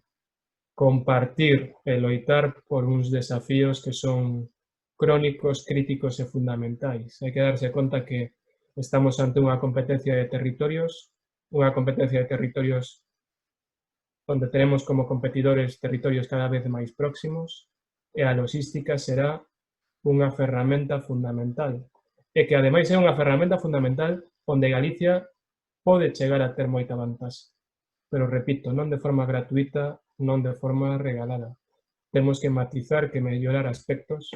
compartir e loitar por uns desafíos que son crónicos, críticos e fundamentais. Hai que darse conta que estamos ante unha competencia de territorios onde tenemos como competidores territorios cada vez máis próximos e a logística será unha ferramenta fundamental. E que, ademais, é unha ferramenta fundamental onde Galicia pode chegar a ter moita vantaxe. Pero, repito, non de forma gratuita, non de forma regalada. Temos que matizar, que mellorar aspectos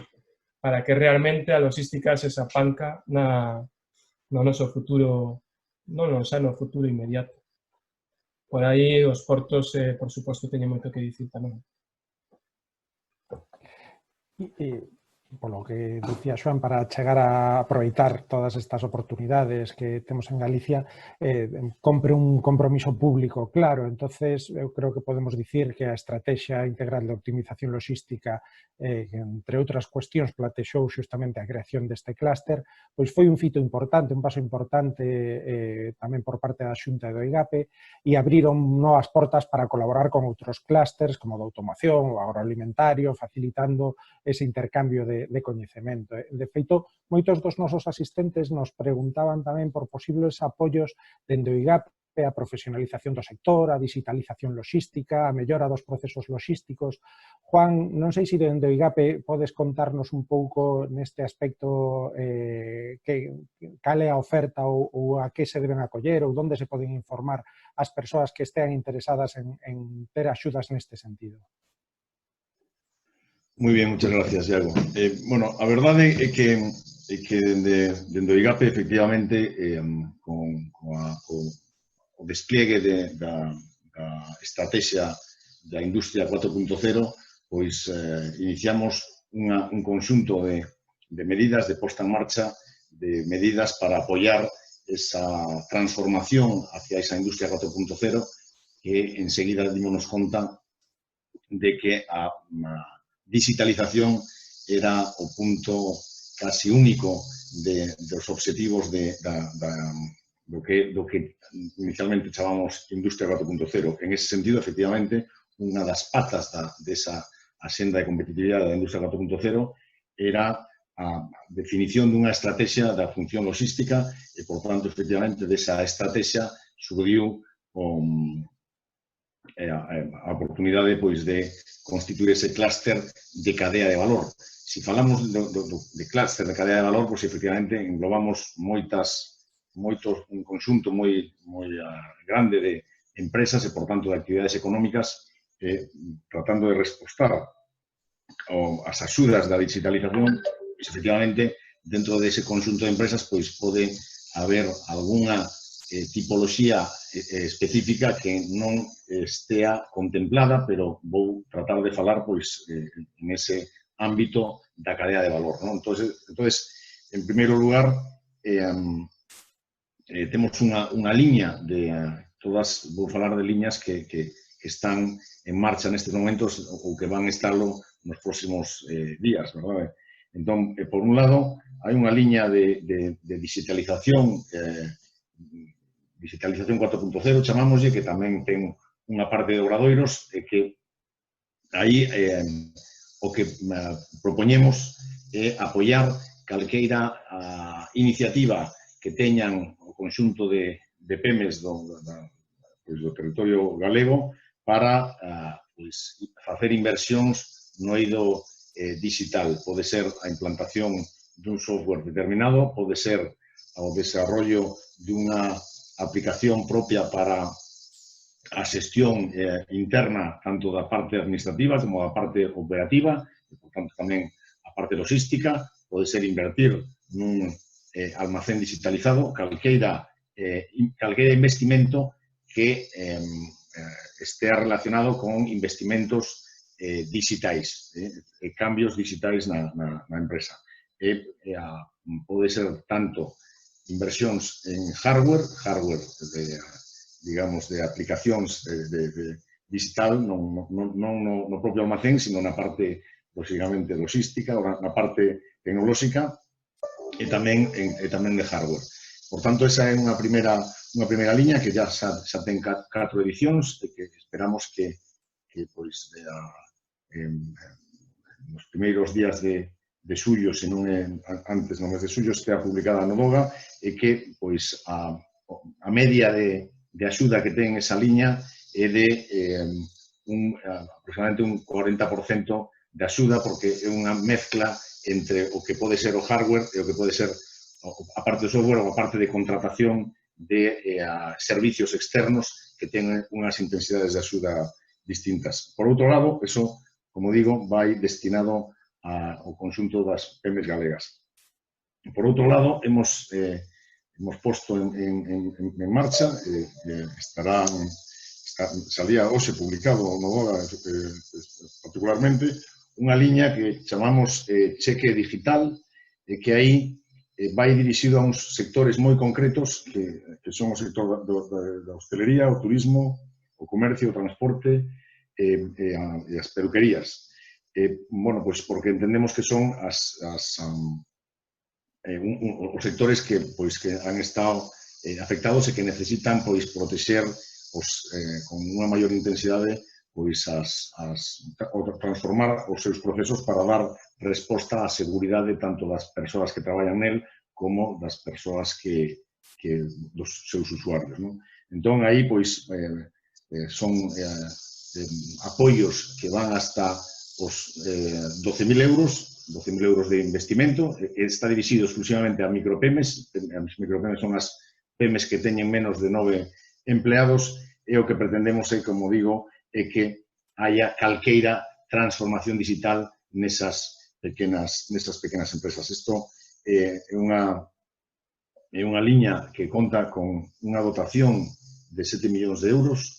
para que realmente a logística se apanca no noso futuro, non xa no futuro inmediato. Por aí, os portos, por suposto, teñen moito que dicir tamén. Polo que dicía Xoán, para chegar a aproveitar todas estas oportunidades que temos en Galicia, compre un compromiso público claro. Entonces, eu creo que podemos dicir que a Estrategia Integral de Optimización Logística, entre outras cuestións, platexou xustamente a creación deste clúster, pois foi un fito importante, un paso importante tamén por parte da Xunta e do IGAPE, e abriron novas portas para colaborar con outros clústers, como o de automoción, o agroalimentario, facilitando ese intercambio de coñecemento. De feito, moitos dos nosos asistentes nos preguntaban tamén por posibles apoios dende o IGAPE a profesionalización do sector, a digitalización logística, a mellora dos procesos logísticos. Juan, non sei se dende o IGAPE podes contarnos un pouco neste aspecto cal é a oferta ou a que se deben acoller ou onde se poden informar as persoas que estean interesadas en ter axudas neste sentido. Moi ben, muchas gracias, Iago. Bueno, a verdade é que dende o IGAPE, efectivamente, o despliegue da estrategia da Industria 4.0, pois iniciamos un conxunto de medidas de posta en marcha, de medidas para apoiar esa transformación hacia esa Industria 4.0 que enseguida dimos conta de que a digitalización era o punto casi único dos obxectivos do que inicialmente chamamos Industria 4.0. En ese sentido, efectivamente, unha das patas desa axenda de competitividade da Industria 4.0 era a definición dunha estrategia da función logística e, por tanto, efectivamente, desa estrategia surgiu a oportunidade de constituir ese clúster de cadea de valor. Se falamos de clúster de cadea de valor, pois efectivamente englobamos un conxunto moi grande de empresas e, por tanto, de actividades económicas tratando de respostar as axudas da digitalización. Pois efectivamente, dentro dese conxunto de empresas pode haber algunha tipoloxía específica que non estea contemplada, pero vou tratar de falar en ese ámbito da cadea de valor. Entonces, en primeiro lugar, temos unha liña de todas, vou falar de liñas que están en marcha nestes momentos ou que van estarlo nos próximos días, verdade? Entón, por un lado, hai unha liña de digitalización 4.0, chamámoslle, que tamén ten unha parte de obradoiros, que aí o que propoñemos é apoiar calqueira iniciativa que teñan o conxunto de PEMES do territorio galego para facer inversións no eido digital. Pode ser a implantación dun software determinado, pode ser o desarrollo dunha aplicación propia para a xestión interna tanto da parte administrativa como da parte operativa, e, por tanto, tamén a parte logística. Pode ser invertir nun almacén digitalizado, calqueira investimento que estea relacionado con investimentos digitais, cambios digitais na empresa. Pode ser tanto inversións en hardware digamos, de aplicacións digital, non no propio almacén, sino na parte, lógicamente, logística, na parte tecnolóxica e tamén de hardware. Por tanto, esa é unha primeira liña que xa ten 4 edicións e que esperamos que pois, nos primeiros días de xullo, se non é antes no mes de xullo, estea publicada no DOGA e que pois, a media de axuda que ten esa liña é de aproximadamente un 40% de axuda, porque é unha mezcla entre o que pode ser o hardware e o que pode ser a parte do software ou a parte de contratación de servicios externos que ten unhas intensidades de axuda distintas. Por outro lado, eso, como digo, vai destinado ao conxunto das PEMES galegas. Por outro lado, hemos posto en marcha, salía hoxe publicado no DOGA particularmente, unha liña que chamamos cheque digital, que aí vai dirixido a uns sectores moi concretos, que son o sector da hostelería, o turismo, o comercio, o transporte e as peluquerías. Bueno, pois porque entendemos que son os sectores que han estado afectados e que necesitan protexer con unha maior intensidade ou transformar os seus procesos para dar resposta á seguridade tanto das persoas que traballan nel como das persoas dos seus usuarios. Entón, aí son apoios que van hasta os 12.000 euros de investimento. Está dirixido exclusivamente a micropemes. As micropemes son as pemes que teñen menos de 9 empleados e o que pretendemos é, como digo, é que haya calqueira transformación digital nesas pequenas empresas. Isto é unha liña que conta con unha dotación de 7 millóns de euros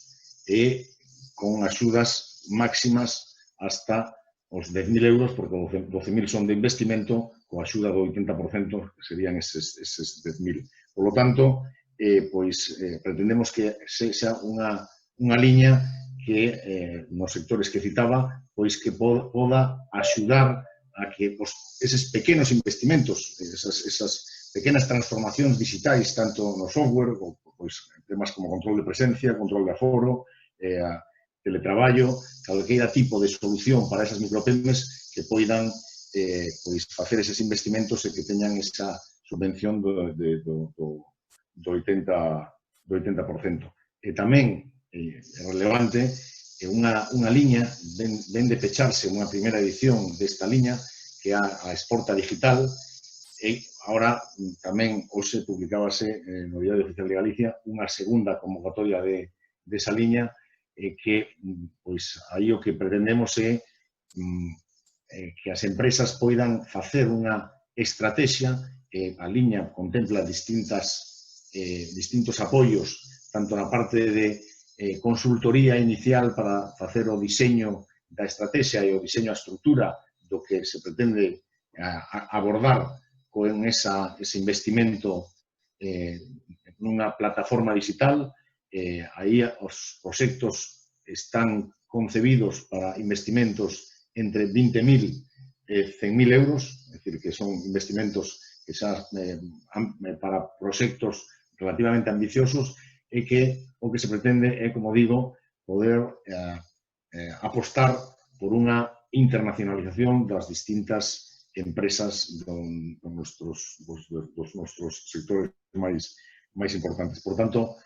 e con axudas máximas hasta os 10.000 euros, porque 12.000 son de investimento, coa axuda do 80% que serían eses 10.000. Por lo tanto, pretendemos que sexa unha liña que nos sectores que citaba, que poda axudar a que eses pequenos investimentos, esas pequenas transformacións digitais, tanto no software, temas como control de presencia, control de aforo, teletraballo, calqueira tipo de solución para esas micropemes que poidan facer eses investimentos e que teñan esa subvención do 80%. E tamén é relevante que unha liña ven de pecharse unha primeira edición desta liña que é a Exporta Digital e agora tamén hoxe publicábase no Diario Oficial de Galicia unha segunda convocatoria desa liña que aí o que pretendemos é que as empresas poidan facer unha estrategia. A liña contempla distintos apoios, tanto na parte de consultoría inicial para facer o diseño da estrategia e o diseño a estrutura do que se pretende abordar con ese investimento nunha plataforma digital. Aí os proxectos están concebidos para investimentos entre 20.000 e 100.000 euros, é dicir, que son investimentos que xa para proxectos relativamente ambiciosos e que o que se pretende é, como digo, poder apostar por unha internacionalización das distintas empresas dos nosos sectores máis importantes. Por tanto,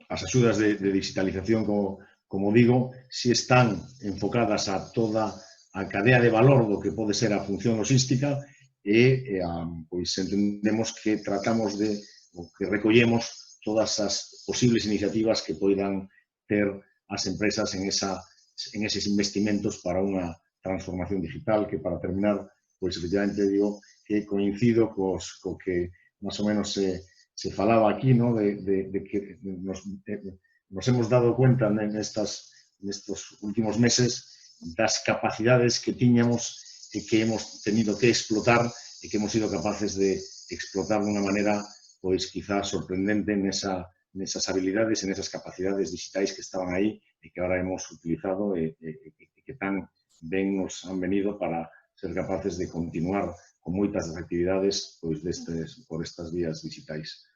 as axudas de digitalización, como digo, si están enfocadas a toda a cadea de valor do que pode ser a función logística e entendemos que tratamos que recollemos todas as posibles iniciativas que poidan ter as empresas en eses investimentos para unha transformación digital, que para terminar, pois efectivamente digo que coincido co que máis ou menos se falaba aquí, ¿no? de que nos hemos dado cuenta nestos últimos meses das capacidades que tiñamos e que hemos tenido que explotar e que hemos sido capaces de explotar de unha manera, pois, quizás sorprendente nesas habilidades e nesas capacidades digitais que estaban aí e que ahora hemos utilizado e que tan ben nos han venido para ser capaces de continuar con moitas actividades pois, por estas vías digitais.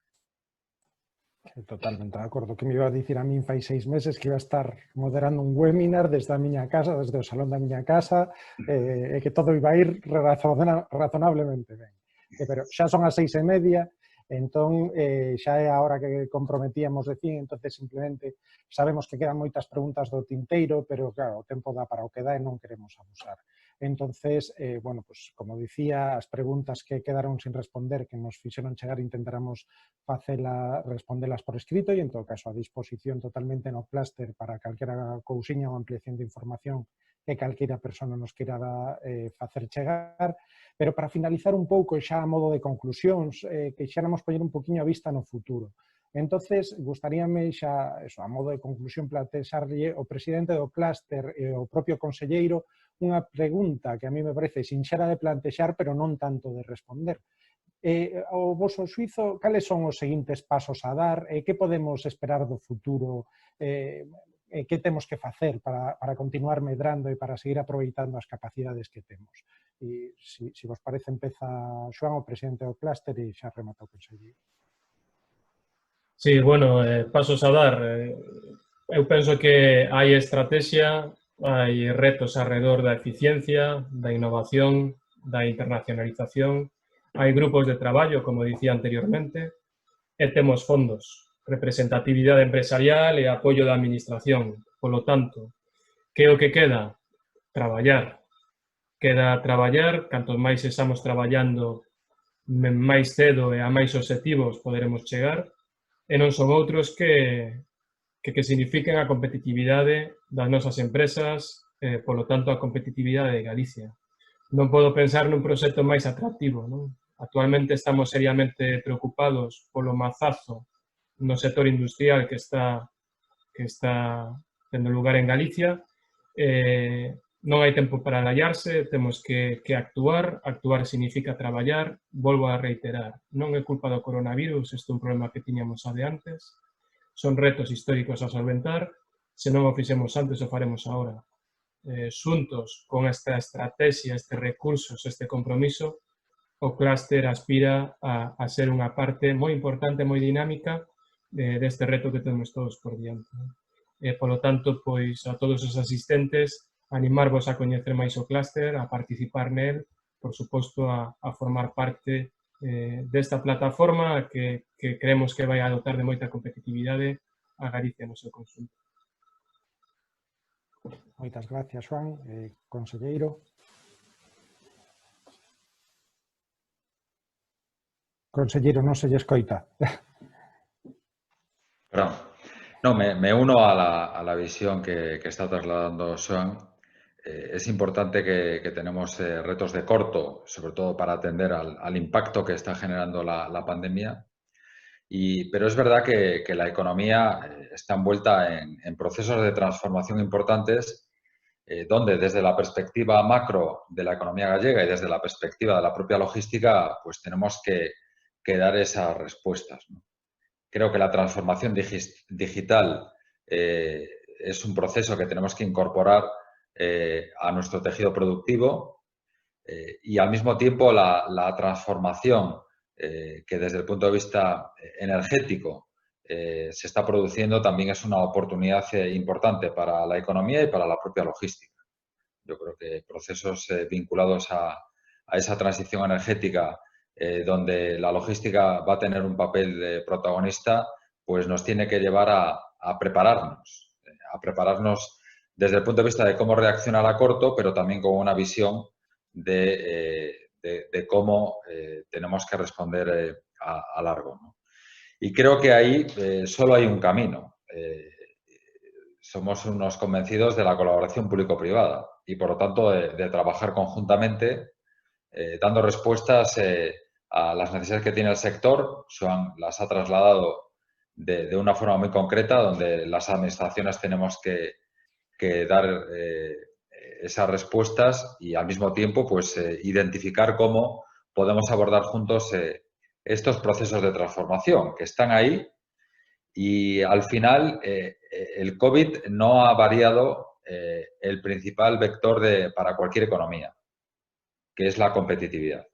Totalmente de acordo. Que me iba a dicir a min fai 6 meses que iba a estar moderando un webinar desde a miña casa, desde o salón da miña casa, e que todo iba a ir razonablemente ben. Pero xa son as 6:30, entón xa é a hora que comprometíamos de fin, entón simplemente sabemos que quedan moitas preguntas do tinteiro, pero claro, o tempo dá para o que dá e non queremos abusar. Entonces, bueno, pues como dicía, as preguntas que quedaron sin responder, que nos fixeron chegar, intentaremos respondelas por escrito e, en todo caso, a disposición totalmente no Cluster para calquera cousiña ou ampliación de información que calquera persona nos queira facer chegar. Pero para finalizar un pouco, xa a modo de conclusións, que xéramos poñer un poquinho a vista no futuro. Entonces, gustaríame xa, a modo de conclusión, plantexarlle ao presidente do Cluster e ao propio conselleiro unha pregunta que a mí me parece sinxera de plantexar, pero non tanto de responder. Ao voso xuizo, cales son os seguintes pasos a dar? Que podemos esperar do futuro? Que temos que facer para continuar medrando e para seguir aproveitando as capacidades que temos? E, se vos parece, empeza Xoán, o presidente do Cluster, e xa remata o conselleiro. Sí, bueno, pasos a dar. Eu penso que hai estrategia, hai retos alrededor da eficiencia, da innovación, da internacionalización, hai grupos de traballo, como dicía anteriormente, e temos fondos, representatividade empresarial e apoio da administración. Polo tanto, que o que queda? Traballar. Queda traballar, cantos máis estamos traballando máis cedo e a máis obxectivos poderemos chegar, e non son outros que signifiquen a competitividade das nosas empresas, polo tanto, a competitividade de Galicia. Non podo pensar nun proxecto máis atractivo, non? Actualmente estamos seriamente preocupados polo mazazo no sector industrial que está tendo lugar en Galicia. Non hai tempo para alallarse, temos que actuar. Actuar significa traballar. Volvo a reiterar, non é culpa do coronavirus, este é un problema que tiñamos de antes. Son retos históricos a solventar. Se non o fixemos antes, o faremos agora. Xuntos con esta estrategia, estes recursos, este compromiso, o Cluster aspira a ser unha parte moi importante, moi dinámica deste reto que temos todos por diante. Polo tanto, pois, a todos os asistentes, animarvos a coñecer máis o Cluster, a participar nel, por suposto, a formar parte desta plataforma que creemos que vai a dotar de moita competitividade a Galicia no seu conxunto. Moitas gracias, Xoán. Conselleiro. Conselleiro, non se lle escoita. Perdón. No, me uno a la visión que está trasladando Xoán. Es importante que tenemos retos de corto, sobre todo para atender al impacto que está generando la pandemia. Pero es verdad que la economía está envuelta en procesos de transformación importantes, donde desde la perspectiva macro de la economía gallega y desde la perspectiva de la propia logística, pues tenemos que dar esas respuestas, ¿no? Creo que la transformación digital es un proceso que tenemos que incorporar a nuestro tejido productivo y al mismo tiempo la transformación que desde el punto de vista energético se está produciendo también es una oportunidad importante para la economía y para la propia logística. Yo creo que procesos vinculados a esa transición energética donde la logística va a tener un papel protagonista, pues nos tiene que llevar a prepararnos desde el punto de vista de cómo reaccionar a corto, pero también con una visión de cómo tenemos que responder a largo, ¿no? Y creo que ahí solo hay un camino. Somos unos convencidos de la colaboración público-privada y, por lo tanto, de trabajar conjuntamente, dando respuestas a las necesidades que tiene el sector. Joan las ha trasladado de una forma muy concreta, donde las administraciones tenemos que dar esas respuestas y, al mismo tiempo, pues identificar cómo podemos abordar juntos estos procesos de transformación que están ahí. Y al final, el COVID no ha variado el principal vector para cualquier economía, que es la competitividad.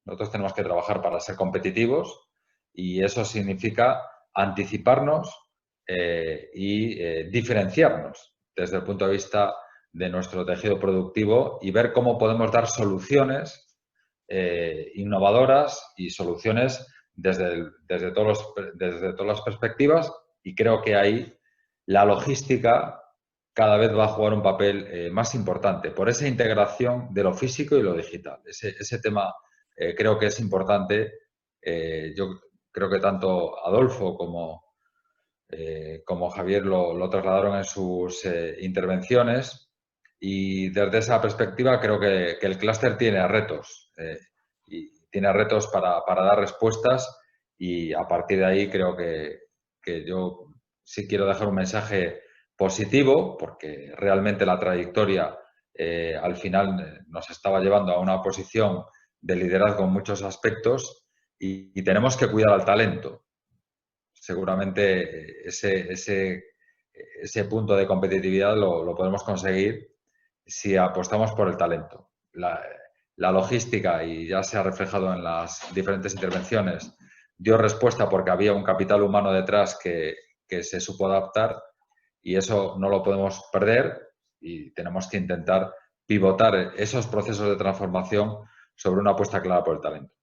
Nosotros tenemos que trabajar para ser competitivos y eso significa anticiparnos y diferenciarnos desde el punto de vista de nuestro tejido productivo y ver cómo podemos dar soluciones innovadoras y soluciones desde todas las perspectivas, y creo que ahí la logística cada vez va a jugar un papel más importante por esa integración de lo físico y lo digital. Ese tema creo que es importante. Yo creo que tanto Adolfo como Javier lo trasladaron en sus intervenciones, y desde esa perspectiva creo que el clúster tiene retos. Y tiene retos para dar respuestas, y a partir de ahí creo que yo sí quiero dejar un mensaje positivo, porque realmente la trayectoria al final nos estaba llevando a una posición de liderazgo en muchos aspectos, y tenemos que cuidar al talento. Seguramente ese punto de competitividad lo podemos conseguir si apostamos por el talento. La logística, y ya se ha reflejado en las diferentes intervenciones, dio respuesta porque había un capital humano detrás que se supo adaptar, y eso no lo podemos perder, y tenemos que intentar pivotar esos procesos de transformación sobre una apuesta clara por el talento.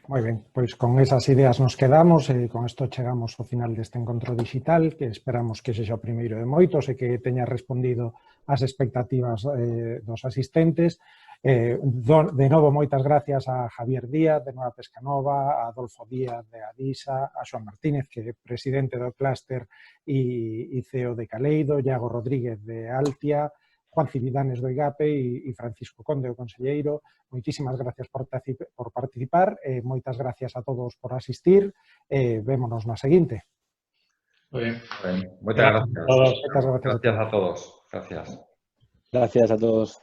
Moi ben, pois con esas ideas nos quedamos e con isto chegamos ao final deste encontro digital, que esperamos que sexa o primeiro de moitos e que teña respondido ás expectativas dos asistentes. De novo, moitas gracias a Javier Díaz, de Nueva Pescanova, a Adolfo Díaz, de Adisa, a Xoan Martínez, que é presidente do clúster e CEO de Caleido, Iago Rodríguez, de Altia, Juan Cividanes do IGAPE e Francisco Conde, o conselleiro. Moitísimas gracias por participar, moitas gracias a todos por asistir, vémonos na seguinte. Muy bien. Muchas gracias. Moitas gracias Gracias a todos. Gracias. Gracias a todos.